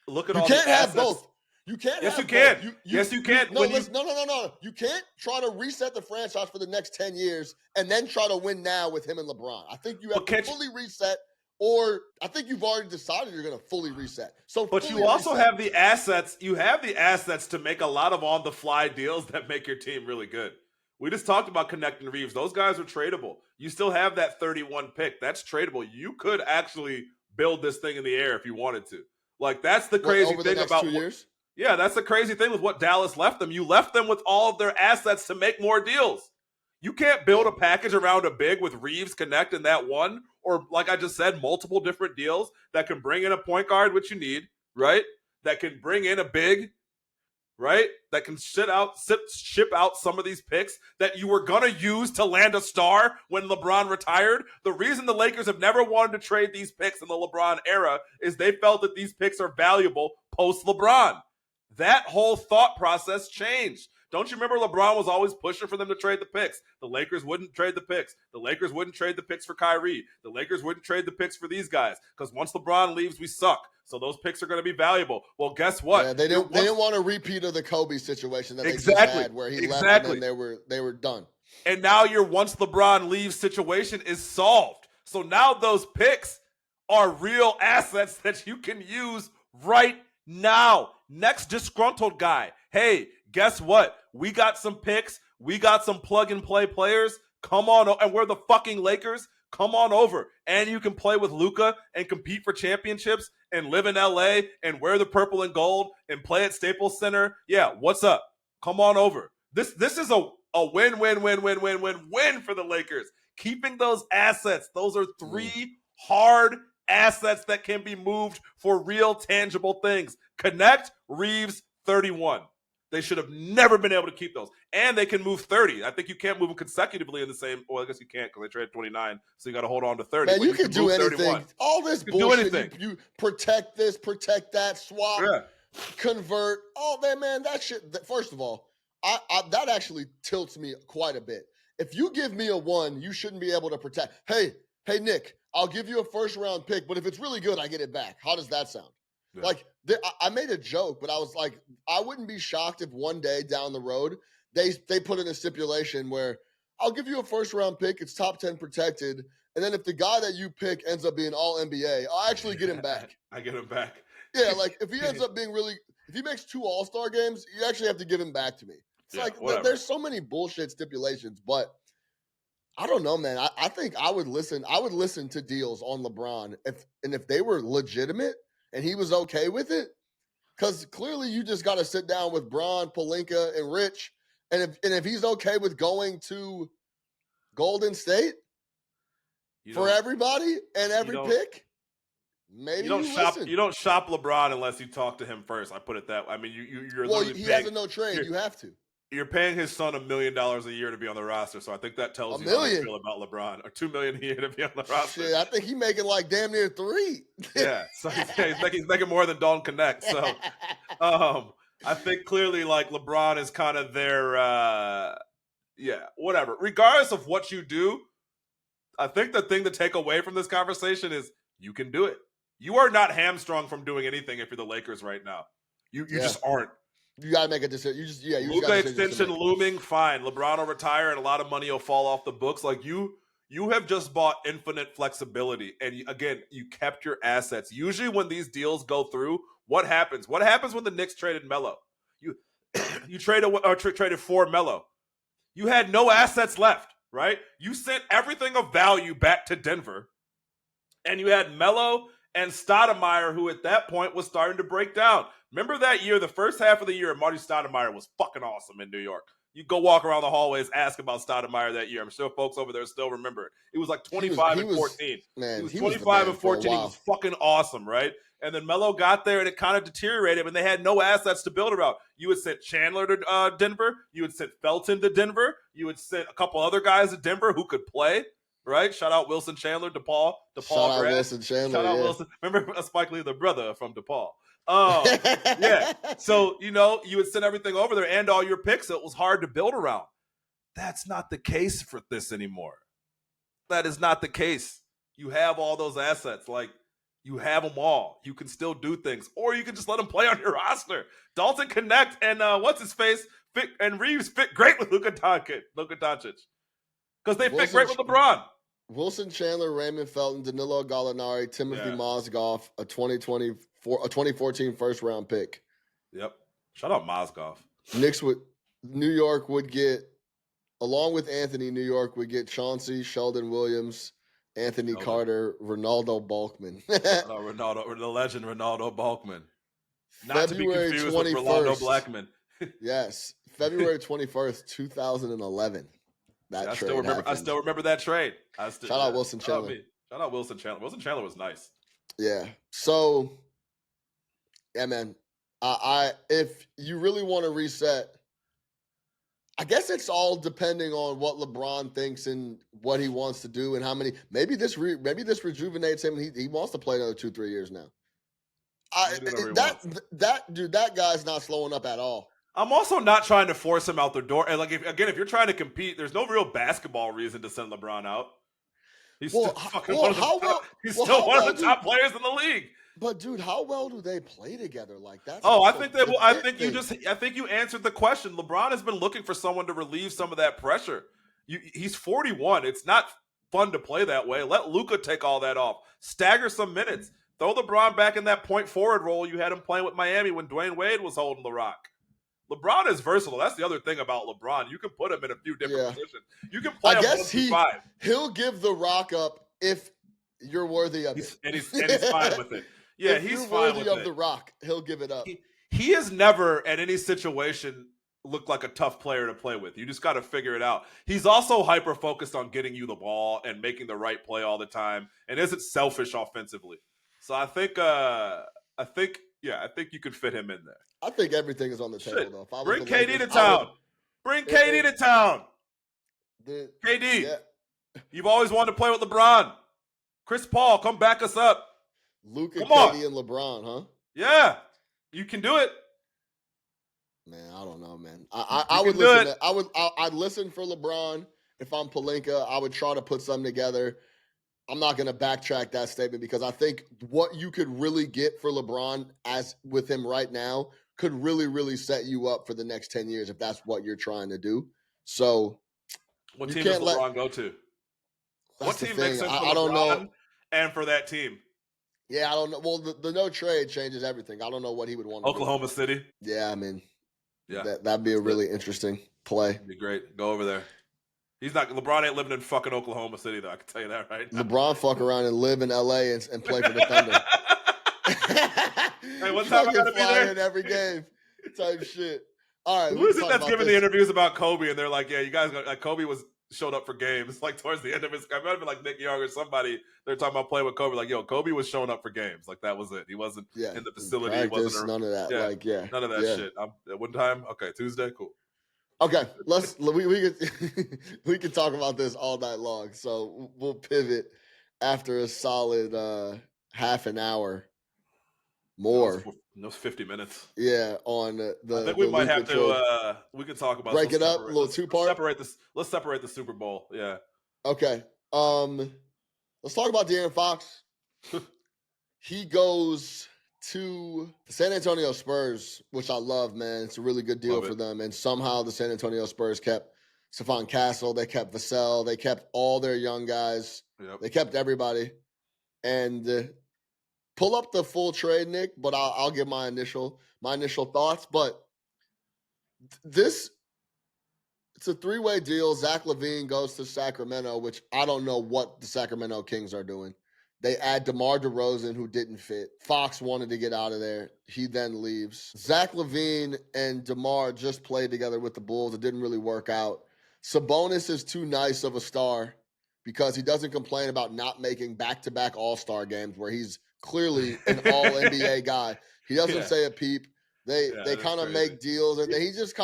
look at you all can't the have assets. both. You can't. Yes, have you can. both. Yes, you can. No. You can't try to reset the franchise for the next 10 years and then try to win now with him and LeBron. I think you have to fully reset. Or I think you've already decided you're going to fully reset. But you also have the assets. You have the assets to make a lot of on-the-fly deals that make your team really good. We just talked about connecting Reeves. Those guys are tradable. You still have that 31 pick. That's tradable. You could actually build this thing in the air if you wanted to. Like, that's the crazy thing about 2 years? Yeah, that's the crazy thing with what Dallas left them. You left them with all of their assets to make more deals. You can't build a package around a big with Reeves connect in that one, or like I just said, multiple different deals that can bring in a point guard, which you need, right? That can bring in a big, right? That can ship out some of these picks that you were going to use to land a star when LeBron retired. The reason the Lakers have never wanted to trade these picks in the LeBron era is they felt that these picks are valuable post-LeBron. That whole thought process changed. Don't you remember LeBron was always pushing for them to trade the picks? The Lakers wouldn't trade the picks. The Lakers wouldn't trade the picks for Kyrie. The Lakers wouldn't trade the picks for these guys because once LeBron leaves, we suck. So those picks are going to be valuable. Well, guess what? Yeah, they didn't want a repeat of the Kobe situation that they just had where he left and then they were done. And now your once LeBron leaves situation is solved. So now those picks are real assets that you can use right now. Next disgruntled guy. Hey, guess what? We got some picks. We got some plug-and-play players. Come on, and we're the fucking Lakers. Come on over. And you can play with Luka and compete for championships and live in LA and wear the purple and gold and play at Staples Center. Yeah, what's up? Come on over. This is a win for the Lakers. Keeping those assets. Those are 3 hard assets that can be moved for real tangible things. Connect, Reeves, 31. They should have never been able to keep those. And they can move 30. I think you can't move them consecutively in the same. Well, I guess you can't because they traded 29. So you got to hold on to 30. Man, you can do anything. 31. All this bullshit. You protect this, protect that, swap, convert. All that, man. That shit. First of all, that actually tilts me quite a bit. If you give me a 1, you shouldn't be able to protect. Hey, Nick, I'll give you a first-round pick, but if it's really good, I get it back. How does that sound? Yeah. Like, I made a joke, but I was like, I wouldn't be shocked if one day down the road they put in a stipulation where I'll give you a first-round pick, it's top 10 protected, and then if the guy that you pick ends up being all NBA, I'll actually get him back. I get him back. Yeah, like if he ends up being if he makes 2 All-Star games, you actually have to give him back to me. It's there's so many bullshit stipulations, but I don't know, man. I think I would listen to deals on LeBron if they were legitimate and he was okay with it. Because clearly you just got to sit down with Bron, Pelinka, and Rich. And if he's okay with going to Golden State for everybody and every pick, maybe you don't shop LeBron unless you talk to him first. I put it that way. I mean, you're literally he has a no trade. You have to. You're paying his son $1 million a year to be on the roster, so I think that tells you how you feel about LeBron. Or $2 million a year to be on the roster. Shit, I think he's making like damn near 3. Yeah, so he's making more than Dalton Connect. So, I think clearly like LeBron is kind of their, whatever. Regardless of what you do, I think the thing to take away from this conversation is you can do it. You are not hamstrung from doing anything if you're the Lakers right now. You just aren't. You got to make a decision. Luka extension looming, fine. LeBron will retire and a lot of money will fall off the books. Like you have just bought infinite flexibility. And again, you kept your assets. Usually when these deals go through, what happens? What happens when the Knicks traded Melo? You traded for Melo. You had no assets left, right? You sent everything of value back to Denver. And you had Melo and Stoudemire, who at that point was starting to break down. Remember that year, the first half of the year, Marty Stoudemire was fucking awesome in New York. You go walk around the hallways, ask about Stoudemire that year. I'm sure folks over there still remember it. It was like 25 and 14. Man, he was 25 and 14. He was fucking awesome, right? And then Melo got there and it kind of deteriorated and they had no assets to build around. You would send Chandler to Denver. You would send Felton to Denver. You would send a couple other guys to Denver who could play. Right? Shout out Wilson Chandler, DePaul. Shout out Wilson Chandler. Shout out Wilson. Remember Spike Lee, the brother from DePaul. Yeah. So, you would send everything over there and all your picks. So it was hard to build around. That's not the case for this anymore. That is not the case. You have all those assets. Like, you have them all. You can still do things. Or you can just let them play on your roster. Dalton Connect and what's-his-face and Reeves fit great with Luka Doncic. Because they fit great with LeBron. Wilson Chandler, Raymond Felton, Danilo Gallinari, Timothy Mozgov, a 2014 first-round pick. Yep. Shout out Mozgov. New York would get, along with Anthony, New York would get Chauncey, Sheldon Williams, Anthony Carter, Ronaldo Balkman. The legend Ronaldo Balkman. Not February to be confused with Rolando Blackman. Yes. February 21st, 2011. I still remember that trade. Shout out Wilson Chandler. Shout out Wilson Chandler. Wilson Chandler was nice. Yeah. So, yeah, man. If you really want to reset, I guess it's all depending on what LeBron thinks and what he wants to do and how many. Maybe this rejuvenates him. He wants to play another 2-3 years now. That guy's not slowing up at all. I'm also not trying to force him out the door. And if you're trying to compete, there's no real basketball reason to send LeBron out. He's still one of the top players in the league. But dude, how well do they play together? Like that? I think you answered the question. LeBron has been looking for someone to relieve some of that pressure. He's 41. It's not fun to play that way. Let Luka take all that off. Stagger some minutes. Throw LeBron back in that point forward role you had him playing with Miami when Dwayne Wade was holding the rock. LeBron is versatile. That's the other thing about LeBron. You can put him in a few different positions. You can play him 1-5. He'll give the rock up if you're worthy of it. And he's fine with it. Yeah, if he's you're fine worthy with of it. the rock. He'll give it up. He has never, at any situation, looked like a tough player to play with. You just got to figure it out. He's also hyper-focused on getting you the ball and making the right play all the time and isn't selfish offensively. So I think you could fit him in there. I think everything is on the table, though. Bring KD to town. Bring KD to town. KD. Yeah. You've always wanted to play with LeBron. Chris Paul, come back us up. Luka, KD, and LeBron, huh? Yeah. You can do it. Man, I don't know, man. I would listen. I'd listen for LeBron. If I'm Pelinka, I would try to put something together. I'm not going to backtrack that statement because I think what you could really get for LeBron as with him right now could really, really set you up for the next 10 years if that's what you're trying to do. So what team does LeBron go to? What team makes sense for LeBron and for that team? Yeah, I don't know. Well, the no trade changes everything. I don't know what he would want to Oklahoma City? Yeah, I mean, that'd be a really interesting play. That'd be great. Go over there. LeBron ain't living in fucking Oklahoma City, though. I can tell you that right now. LeBron fuck around and live in L.A. and play for the Thunder. Hey, what time I gotta be there? In every game type shit. All right. Who is it that's giving the interviews about Kobe and they're like, yeah, you guys, Kobe showed up for games like towards the end of his career. It might have been like Nick Young or somebody. They're talking about playing with Kobe. Like, yo, Kobe was showing up for games. Like that was it. He wasn't in the facility. Practice, he wasn't none of that. None of that shit. At one time, okay, Tuesday, cool. Okay, we can talk about this all night long. So we'll pivot after a solid half an hour more. That was 50 minutes. Yeah, on the. I think we might have to. We could talk about break it up a little two-part. Let's separate the Super Bowl. Yeah. Okay. Let's talk about DeAaron Fox. He goes to the San Antonio Spurs, which I love, man. It's a really good deal for them. And somehow the San Antonio Spurs kept Stephon Castle. They kept Vassell. They kept all their young guys. Yep. They kept everybody. And pull up the full trade, Nick, but I'll give my initial thoughts. But it's a three-way deal. Zach Lavine goes to Sacramento, which I don't know what the Sacramento Kings are doing. They add DeMar DeRozan, who didn't fit. Fox wanted to get out of there. He then leaves. Zach Lavine and DeMar just played together with the Bulls. It didn't really work out. Sabonis is too nice of a star because he doesn't complain about not making back-to-back All-Star games where he's clearly an All-NBA guy. He doesn't say a peep. They kind of make deals, and he's just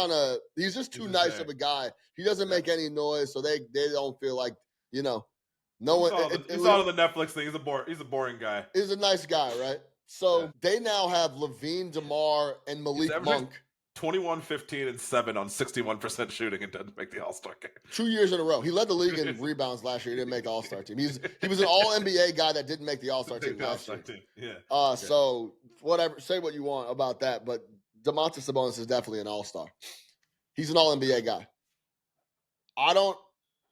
too nice of a guy. He doesn't make any noise, so they don't feel like, no one. It's all the Netflix thing. He's a boring guy. He's a nice guy, right? So they now have Lavine, DeMar, and Malik Monk. 21, 15, and 7 on 61% shooting and doesn't make the All-Star game. 2 years in a row. He led the league in rebounds last year. He didn't make the All-Star team. He was an All-NBA guy that didn't make the All-Star team last year. Yeah. So whatever, say what you want about that, but Domantas Sabonis is definitely an All-Star. He's an All-NBA guy.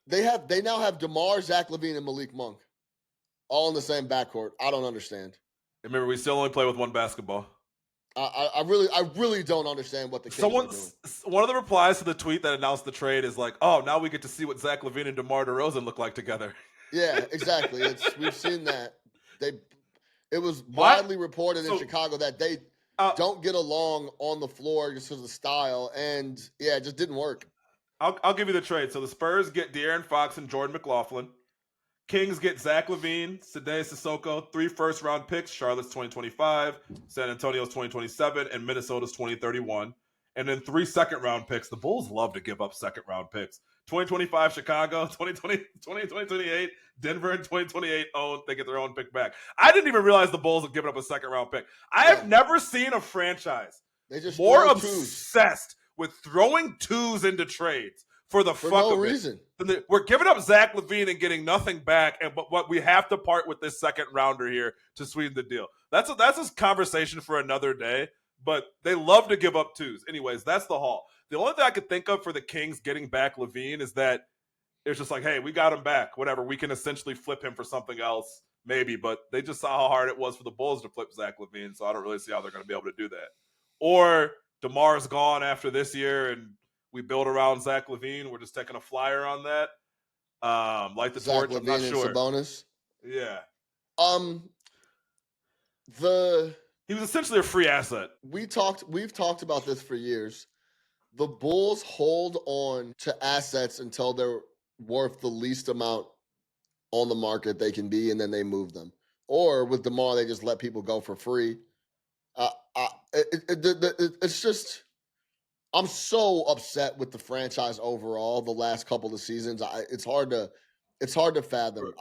They now have DeMar, Zach Lavine, and Malik Monk all in the same backcourt. I don't understand. Remember, we still only play with one basketball. I really don't understand what the Kings are doing. One of the replies to the tweet that announced the trade is like, "Oh, now we get to see what Zach Lavine and DeMar DeRozan look like together." Yeah, exactly. We've seen that. It was widely reported in Chicago that they don't get along on the floor just because of style, and it just didn't work. I'll give you the trade. So the Spurs get De'Aaron Fox and Jordan McLaughlin. Kings get Zach Lavine, Sadeh Sissoko, 3 first-round picks, Charlotte's 2025, San Antonio's 2027, and Minnesota's 2031. And then 3 second-round picks. The Bulls love to give up second-round picks. 2025 Chicago, 2028 Denver, and 2028 they get their own pick back. I didn't even realize the Bulls have given up a second-round pick. I have never seen a franchise more obsessed with throwing twos into trades for no reason. We're giving up Zach Lavine and getting nothing back, but we have to part with this second rounder here to sweeten the deal. That's a conversation for another day, but they love to give up twos. Anyways, that's the haul. The only thing I could think of for the Kings getting back Lavine is that it's just like, hey, we got him back. Whatever. We can essentially flip him for something else, maybe, but they just saw how hard it was for the Bulls to flip Zach Lavine, so I don't really see how they're going to be able to do that. Or DeMar's gone after this year, and we build around Zach Lavine. We're just taking a flyer on that. Like the Zach torch, Lavine I'm not sure. And Sabonis. Yeah. He was essentially a free asset. We've talked about this for years. The Bulls hold on to assets until they're worth the least amount on the market they can be, and then they move them. Or with DeMar, they just let people go for free. It's just, I'm so upset with the franchise overall the last couple of seasons. It's hard to fathom.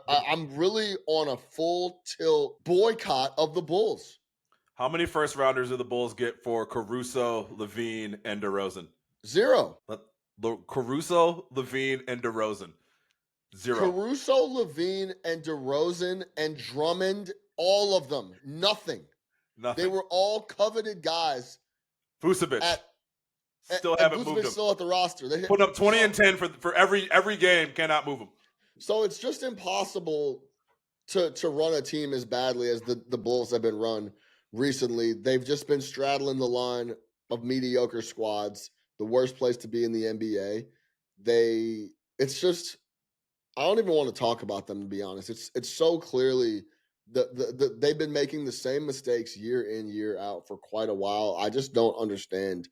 I'm really on a full tilt boycott of the Bulls. How many first rounders do the Bulls get for Caruso, Lavine, and DeRozan? 0. Caruso, Lavine, and DeRozan. 0. Caruso, Lavine, and DeRozan, and Drummond, all of them. Nothing. They were all coveted guys. Vucevic. Still haven't moved him. Still at the roster. They put up 20 and 10 for every game. Cannot move him. So it's just impossible to run a team as badly as the Bulls have been run recently. They've just been straddling the line of mediocre squads, the worst place to be in the NBA. It's just, I don't even want to talk about them, to be honest. It's so clearly they've been making the same mistakes year in, year out for quite a while. I just don't understand.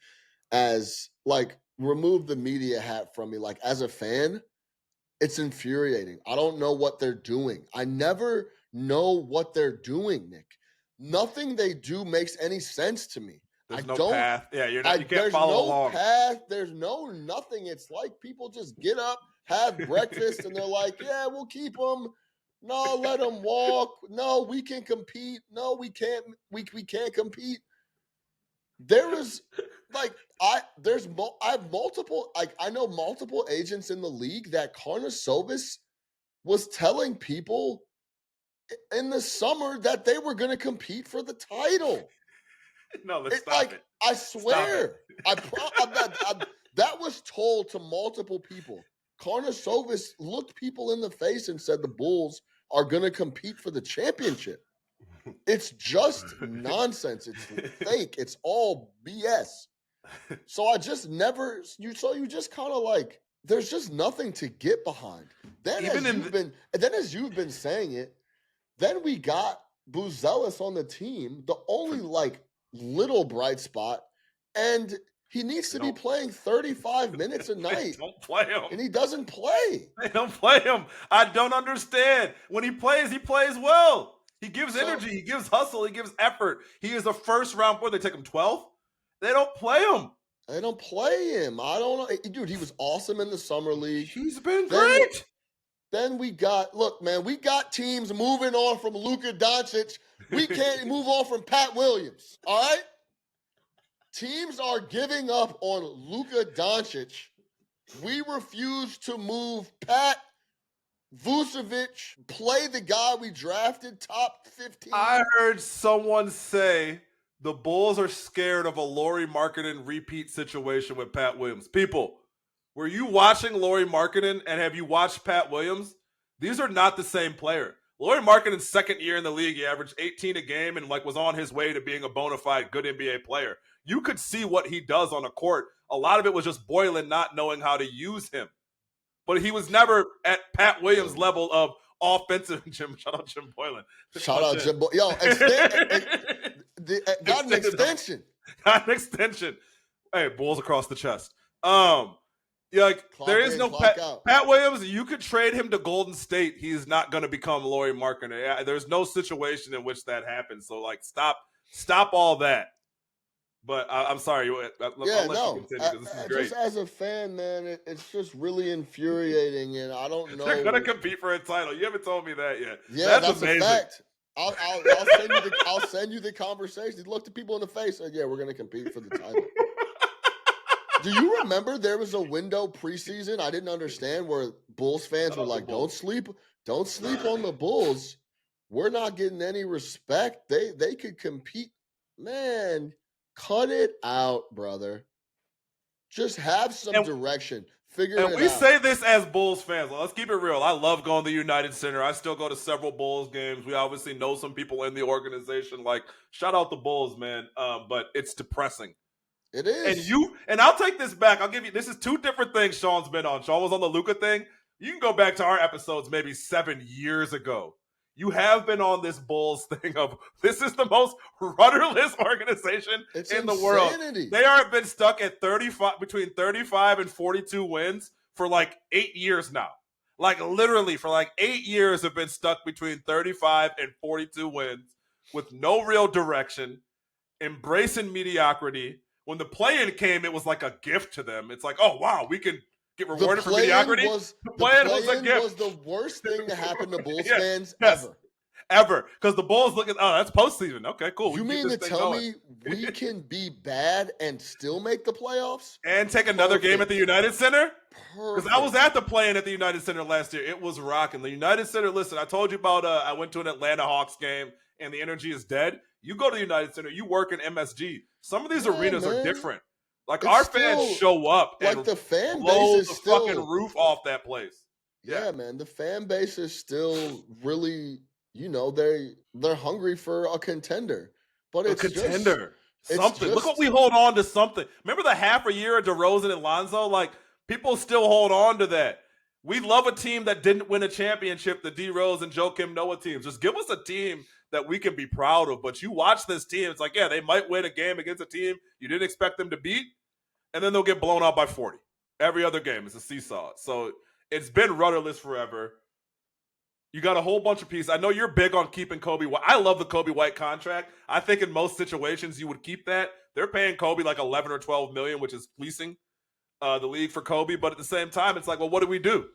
Remove the media hat from me. As a fan, it's infuriating. I don't know what they're doing. I never know what they're doing, Nick. Nothing they do makes any sense to me. There's no path. Yeah, you can't follow along. There's no path. There's no nothing. It's like people just get up, have breakfast, and they're like, yeah, we'll keep them. No, let them walk. No, we can compete. No, we can't. We can't compete. There is I have multiple, I know multiple agents in the league that Karnisovas was telling people in the summer that they were going to compete for the title. No, let's stop it. I swear. That was told to multiple people. Karnisovas looked people in the face and said the Bulls are going to compete for the championship. It's just nonsense. It's fake. It's all BS. So I just never. You just kind of there's just nothing to get behind. Then as you've been saying it, then we got Buzelis on the team, the only little bright spot, and he needs to be playing 35 minutes a night. Don't play him. And he doesn't play. They don't play him. I don't understand. When he plays well. He gives energy. He gives hustle. He gives effort. He is a first-round boy. They take him 12th. They don't play him. They don't play him. I don't know. Dude, he was awesome in the summer league. He's been great. Then we got teams moving on from Luka Doncic. We can't move on from Pat Williams. All right? Teams are giving up on Luka Doncic. We refuse to move Pat Vucevic, play the guy we drafted top 15. I heard someone say the Bulls are scared of a Lauri Markkanen repeat situation with Pat Williams. People, were you watching Lauri Markkanen and have you watched Pat Williams? These are not the same player. Lauri Markkanen's second year in the league, he averaged 18 a game and was on his way to being a bona fide good NBA player. You could see what he does on a court. A lot of it was just Boylen not knowing how to use him. But he was never at Pat Williams' level of offensive. Shout out Jim Boylen. Shout out Jim Boylen. Yo, got an extension. Got an extension. Hey, Bulls across the chest. There is no Pat Williams. You could trade him to Golden State. He's not going to become Lauri Markkanen. There's no situation in which that happens. So stop all that. But I'm sorry. I'll let you continue because this is great. Just as a fan, man, it's just really infuriating, and I don't know. They're going to compete for a title. You haven't told me that yet. Yeah, that's amazing. A fact. I'll send you the conversation. Look the people in the face. And, yeah, we're going to compete for the title. Do you remember there was a window preseason? I didn't understand where Bulls fans were like, "Don't sleep on the Bulls. We're not getting any respect. They could compete, man." Cut it out, brother. Just have some direction. Figure it out. And we say this as Bulls fans. Well, let's keep it real. I love going to the United Center. I still go to several Bulls games. We obviously know some people in the organization. Like, shout out the Bulls, man. But it's depressing. It is. And I'll take this back. I'll give you, this is two different things Sean's been on. Sean was on the Luka thing. You can go back to our episodes maybe 7 years ago. You have been on this Bulls thing of this is the most rudderless organization in the world. They have been stuck at between 35 and 42 wins for like 8 years now. Like literally for like 8 years have been stuck between 35 and 42 wins with no real direction, embracing mediocrity. When the play-in came, it was like a gift to them. It's like, oh wow, we can get rewarded for mediocrity. The play-in was the worst thing to happen to Bulls fans ever. Because the Bulls look at, oh, that's postseason. Okay, cool. You mean to tell me we can be bad and still make the playoffs? And take another game at the United Center? Because I was at the play-in at the United Center last year. It was rocking. The United Center, listen, I told you about, I went to an Atlanta Hawks game and the energy is dead. You go to the United Center, you work in MSG. Some of these arenas are different. Like our fans show up and the fan blow base is the still, fucking roof off that place. Yeah, man, the fan base is still really, they're hungry for a contender. But it's a contender. Something. Look what we hold on to something. Remember the half a year of DeRozan and Lonzo? Like people still hold on to that. We love a team that didn't win a championship, the D-Rose and Joakim Noah teams. Just give us a team that we can be proud of. But you watch this team, it's like, yeah, they might win a game against a team you didn't expect them to beat, and then they'll get blown out by 40. Every other game is a seesaw. So it's been rudderless forever. You got a whole bunch of pieces. I know you're big on keeping Kobe White. I love the Kobe White contract. I think in most situations you would keep that. They're paying Kobe like 11 or 12 million, which is fleecing the league for Kobe. But at the same time, it's like, well, what do we do?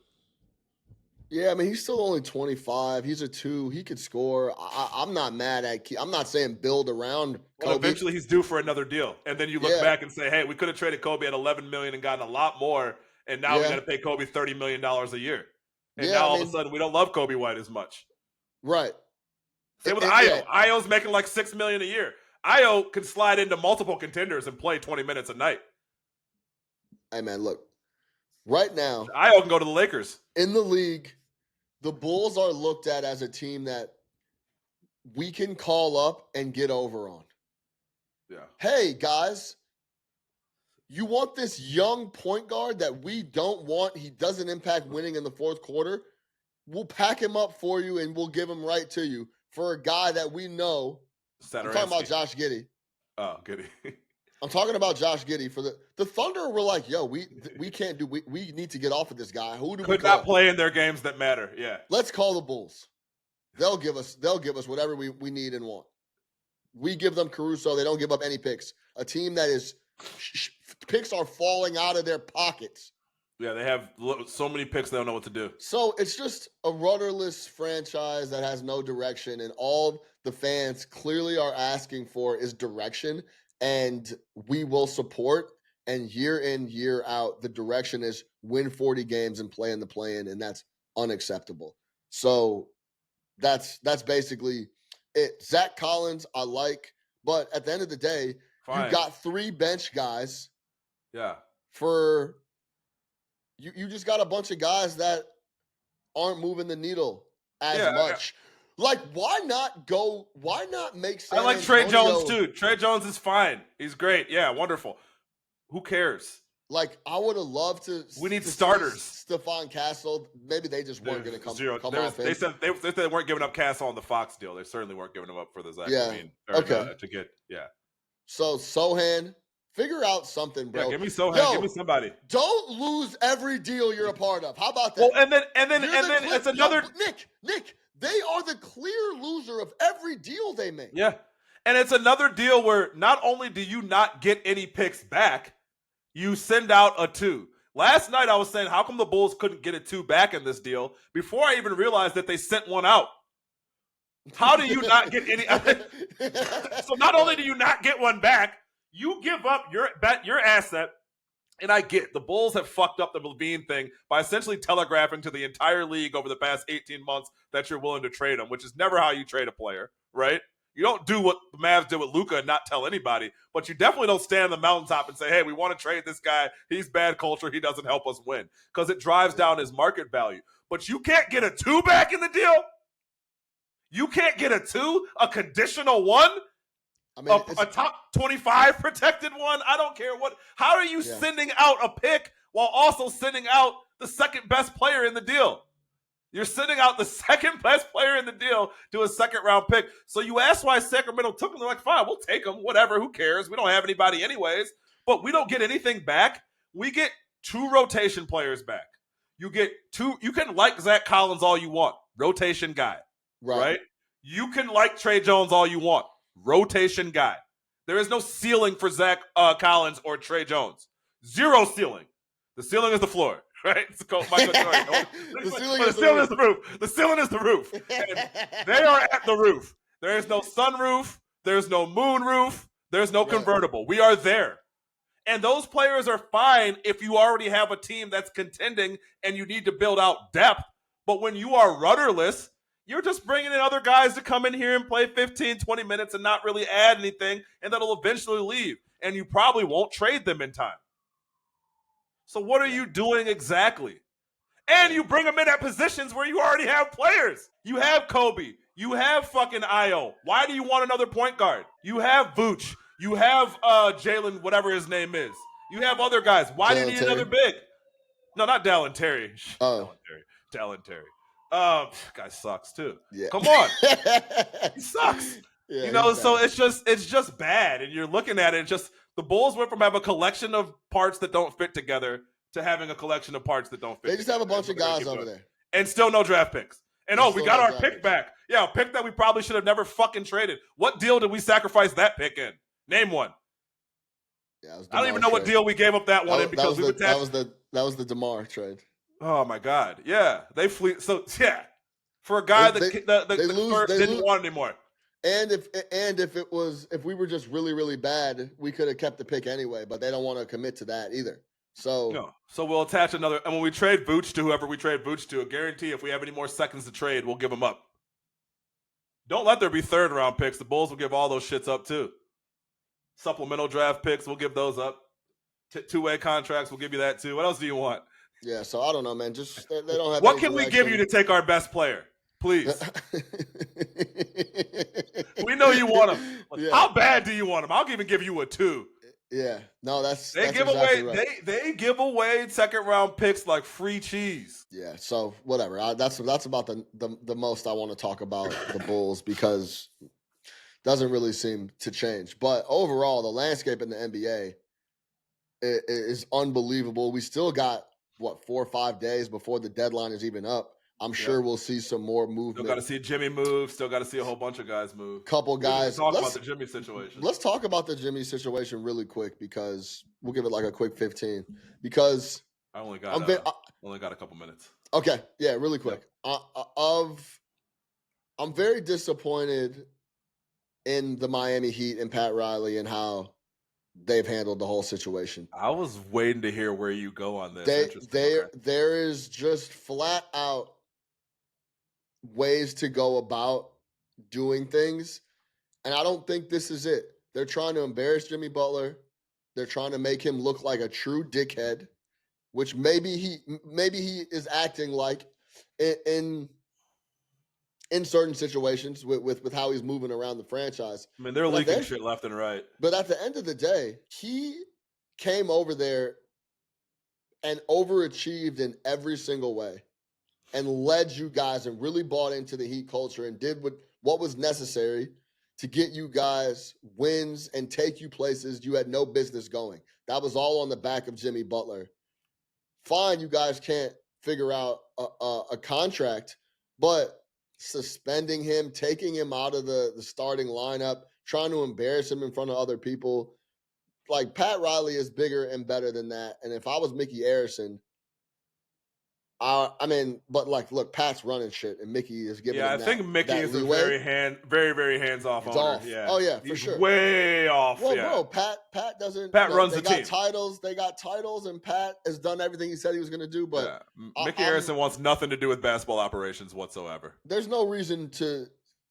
Yeah, I mean, he's still only 25. He's a 2. He could score. I'm not mad at – I'm not saying build around Kobe. Well, eventually he's due for another deal. And then you look back and say, hey, we could have traded Kobe at $11 million and gotten a lot more, and now we got to pay Kobe $30 million a year. And now all of a sudden we don't love Kobe White as much. Right. Same with Ayo. Ayo's making like $6 million a year. Ayo can slide into multiple contenders and play 20 minutes a night. Hey, man, look. Right now – Ayo can go to the Lakers. In the league – the Bulls are looked at as a team that we can call up and get over on. Yeah. Hey, guys, you want this young point guard that we don't want? He doesn't impact winning in the fourth quarter. We'll pack him up for you and we'll give him right to you for a guy that we know. I'm talking about Josh Giddey. Oh, Giddey. I'm talking about Josh Giddey. For the Thunder were like, yo, we can't do. We need to get off of this guy. Who do we could not play in their games that matter? Yeah, let's call the Bulls. They'll give us whatever we need and want. We give them Caruso. They don't give up any picks. A team that is picks are falling out of their pockets. Yeah, they have so many picks they don't know what to do. So it's just a rudderless franchise that has no direction, and all the fans clearly are asking for is direction. And we will support, and year in, year out, the direction is win 40 games and play in the play-in, and that's unacceptable. So that's basically it. Zach Collins, I like, but at the end of the day, you've got 3 bench guys. Yeah. For you just got a bunch of guys that aren't moving the needle as much. Like, why not make San I like Antonio, Trey Jones, too. Trey Jones is fine. He's great. Yeah, wonderful. Who cares? Like, I would have loved to. We need starters. Stephon Castle. Maybe they just weren't going to come off him. They said they weren't giving up Castle on the Fox deal. They certainly weren't giving him up for the Zach Lavine. To get. So, Sohan, figure out something, bro. Yeah, give me Sohan. Give me somebody. Don't lose every deal you're a part of. How about that? Well, and then it's another. Nick. They are the clear loser of every deal they make. Yeah. And it's another deal where not only do you not get any picks back, you send out a 2. Last night I was saying, how come the Bulls couldn't get a 2 back in this deal before I even realized that they sent one out? How do you not get any? So not only do you not get one back, you give up your asset. And I get the Bulls have fucked up the Lavine thing by essentially telegraphing to the entire league over the past 18 months that you're willing to trade him, which is never how you trade a player, right? You don't do what the Mavs did with Luka and not tell anybody, but you definitely don't stand on the mountaintop and say, hey, we want to trade this guy. He's bad culture. He doesn't help us win, because it drives down his market value. But you can't get a 2 back in the deal. You can't get a 2, a conditional 1, a top 25 protected 1. I don't care what. How are you sending out a pick while also sending out the second best player in the deal? You're sending out the second best player in the deal to a second-round pick. So you ask why Sacramento took him. They're like, fine, we'll take him. Whatever, who cares? We don't have anybody anyways. But we don't get anything back. We get 2 rotation players back. You get 2. You can like Zach Collins all you want. Rotation guy. Right? You can like Trey Jones all you want. Rotation guy. There is no ceiling for Zach Collins or Trey Jones. 0 ceiling. The ceiling is the floor. Right? It's called Michael Jordan. The ceiling is the roof. The ceiling is the roof. And they are at the roof. There is no sunroof. There's no moonroof. There's no convertible. We are there. And those players are fine if you already have a team that's contending and you need to build out depth. But when you are rudderless, you're just bringing in other guys to come in here and play 15, 20 minutes and not really add anything, and that'll eventually leave. And you probably won't trade them in time. So what are you doing exactly? And you bring them in at positions where you already have players. You have Kobe. You have fucking Io. Why do you want another point guard? You have Vooch. You have Jalen, whatever his name is. You have other guys. Why do you need another big? No, not Dallin Terry. Dallin Terry. Guy sucks too. Yeah. Come on. He sucks. Yeah, so it's just bad. And you're looking at it, just the Bulls went from having a collection of parts that don't fit together to having a collection of parts that don't fit. They just have a bunch of guys over there. And still no draft picks. And we got our pick back. Yeah, a pick that we probably should have never fucking traded. What deal did we sacrifice that pick in? Name one. Yeah, I don't even know what deal we gave up that one in, because that was the DeMar trade. Oh my God. Yeah. They flee. So yeah. For a guy that the Spurs didn't want anymore. And if we were just really, really bad, we could have kept the pick anyway, but they don't want to commit to that either. So we'll attach another, and when we trade Vooch to whoever we trade Vooch to, I guarantee if we have any more seconds to trade, we'll give them up. Don't let there be 3rd round picks. The Bulls will give all those shits up too. Supplemental draft picks, we'll give those up. 2-way contracts, we'll give you that too. What else do you want? Yeah, so I don't know, man. Just they don't have. What can we give you to take our best player? Please. We know you want him. Yeah. How bad do you want him? I'll even give you a 2. Yeah. No, that's give exactly away right. they give away 2nd round picks like free cheese. Yeah. So whatever. That's about the most I want to talk about the Bulls, because it doesn't really seem to change. But overall, the landscape in the NBA is unbelievable. We still got 4 or 5 days before the deadline is even up. I'm sure we'll see some more movement. Still got to see Jimmy move. Still got to see a whole bunch of guys move. Couple guys. Talk about the Jimmy situation. Let's talk about the Jimmy situation really quick, because we'll give it like a quick 15. Because I only got a couple minutes. Okay, yeah, really quick. I'm very disappointed in the Miami Heat and Pat Riley and how they've handled the whole situation. I was waiting to hear where you go on this. There is just flat out ways to go about doing things, and I don't think this is it. They're trying to embarrass Jimmy Butler. They're trying to make him look like a true dickhead, which maybe he is acting like in certain situations with how he's moving around the franchise. I mean, they're leaking shit left and right. But at the end of the day, he came over there and overachieved in every single way and led you guys and really bought into the Heat culture and did what was necessary to get you guys wins and take you places you had no business going. That was all on the back of Jimmy Butler. Fine, you guys can't figure out a contract, but suspending him, taking him out of the starting lineup, trying to embarrass him in front of other people. Like, Pat Riley is bigger and better than that. And if I was Mickey Arison, but look, Pat's running shit, and Mickey is giving. Yeah, I think Mickey is very, very hands off owner. Yeah. Oh yeah, for He's sure. Way off. Well, yeah. bro, Pat doesn't. Pat runs the team. They got titles, and Pat has done everything he said he was going to do. But Mickey Arison wants nothing to do with basketball operations whatsoever. There's no reason to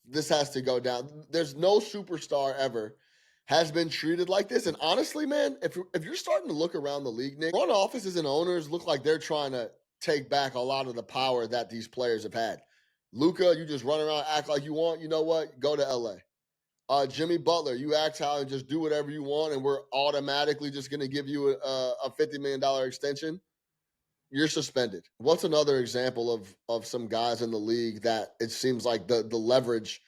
this has to go down. There's no superstar ever has been treated like this. And honestly, man, if you're starting to look around the league, Nick, front offices and owners look like they're trying to take back a lot of the power that these players have had. Luka, you just run around, act like you want. You know what? Go to LA. Jimmy Butler, you act how and just do whatever you want, and we're automatically just going to give you a $50 million extension. You're suspended. What's another example of some guys in the league that it seems like the leverage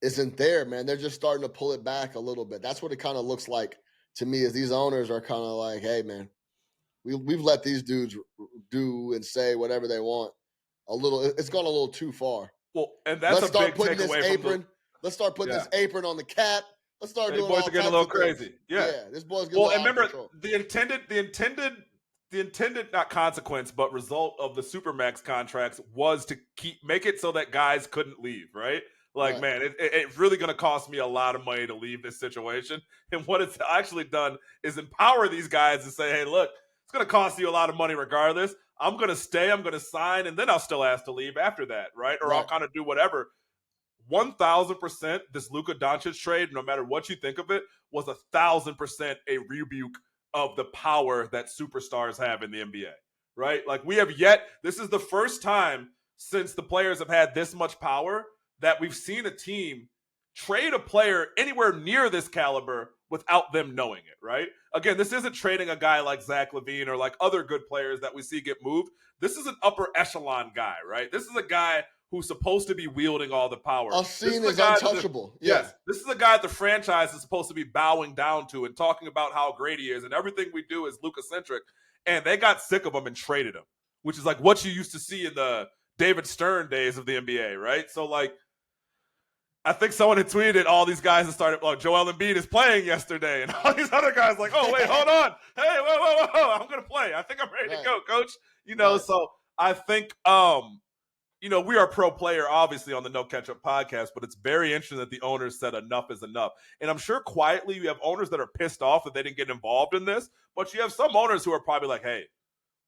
isn't there, man? They're just starting to pull it back a little bit. That's what it kind of looks like to me, is these owners are kind of like, hey, man, we've let these dudes do and say whatever they want a little. It's gone a little too far. Well, and that's Let's start putting this apron. Let's start putting this apron on the cap. Let's start doing all boys are getting a little crazy. Things. Yeah, this boy's getting. Well, and remember the intended not consequence, but result of the Supermax contracts was to make it so that guys couldn't leave, right? Like, right. Man, it's really going to cost me a lot of money to leave this situation. And what it's actually done is empower these guys to say, hey, look, it's going to cost you a lot of money regardless. I'm going to stay, I'm going to sign, and then I'll still ask to leave after that, right? Or I'll kind of do whatever. 1,000% this Luka Doncic trade, no matter what you think of it, was 1,000% a rebuke of the power that superstars have in the NBA, right? Like, this is the first time since the players have had this much power that we've seen a team trade a player anywhere near this caliber without them knowing it, right? Again, this isn't trading a guy like Zach Lavine or like other good players that we see get moved. This is an upper echelon guy, right? This is a guy who's supposed to be wielding all the power. Seen as untouchable. Yes, this is a guy the franchise is supposed to be bowing down to and talking about how great he is, and everything we do is Luka-centric. And they got sick of him and traded him, which is like what you used to see in the David Stern days of the NBA, right? So, like, I think someone had tweeted all these guys that started, like, Joel Embiid is playing yesterday, and all these other guys like, oh, wait, hold on. Hey, whoa, I'm going to play. I think I'm ready to go, coach. So I think, we are pro player, obviously, on the No Catch Up podcast, but it's very interesting that the owners said enough is enough. And I'm sure quietly you have owners that are pissed off that they didn't get involved in this, but you have some owners who are probably like, hey,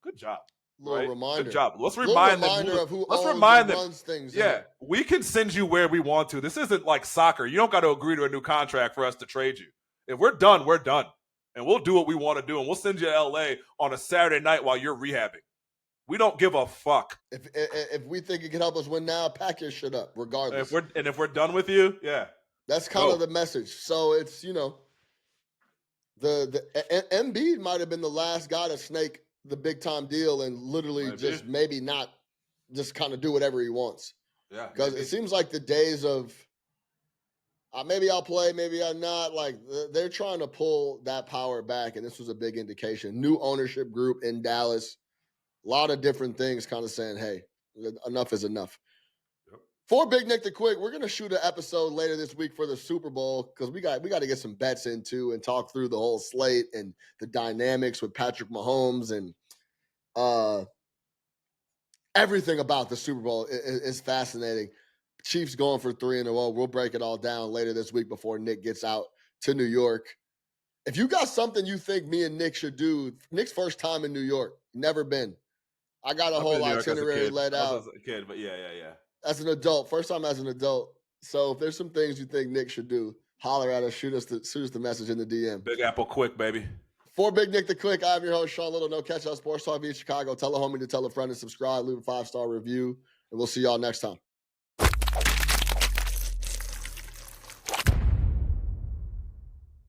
good job. Little reminder. Good job. Let's remind them. Of who runs things. Yeah, we can send you where we want to. This isn't like soccer. You don't got to agree to a new contract for us to trade you. If we're done, we're done. And we'll do what we want to do. And we'll send you to LA on a Saturday night while you're rehabbing. We don't give a fuck. If we think it can help us win now, pack your shit up, regardless. If we're done with you, yeah. That's kind of the message. So it's, the Embiid might have been the last guy to snake the big time deal and literally maybe not just kind of do whatever he wants. Yeah. Because it seems like the days of maybe I'll play, maybe I'm not, like they're trying to pull that power back. And this was a big indication. New ownership group in Dallas, a lot of different things kind of saying, hey, enough is enough. Yep. For Big Nick the Quick, we're going to shoot an episode later this week for the Super Bowl because we got to get some bets into and talk through the whole slate and the dynamics with Patrick Mahomes and everything about the Super Bowl is fascinating. Chiefs going for 3 in a row. We'll break it all down later this week before Nick gets out to New York. If you got something you think me and Nick should do, Nick's first time in New York, never been. I got a whole itinerary laid out. As a kid, but yeah. As an adult, first time as an adult. So if there's some things you think Nick should do, holler at us, shoot us the message in the DM. Big Apple Quick, baby. For Big Nick the Quick, I'm your host, Sean Little. No Catch Up Sports Talk via Chicago. Tell a homie to tell a friend to subscribe, leave a 5-star review, and we'll see y'all next time.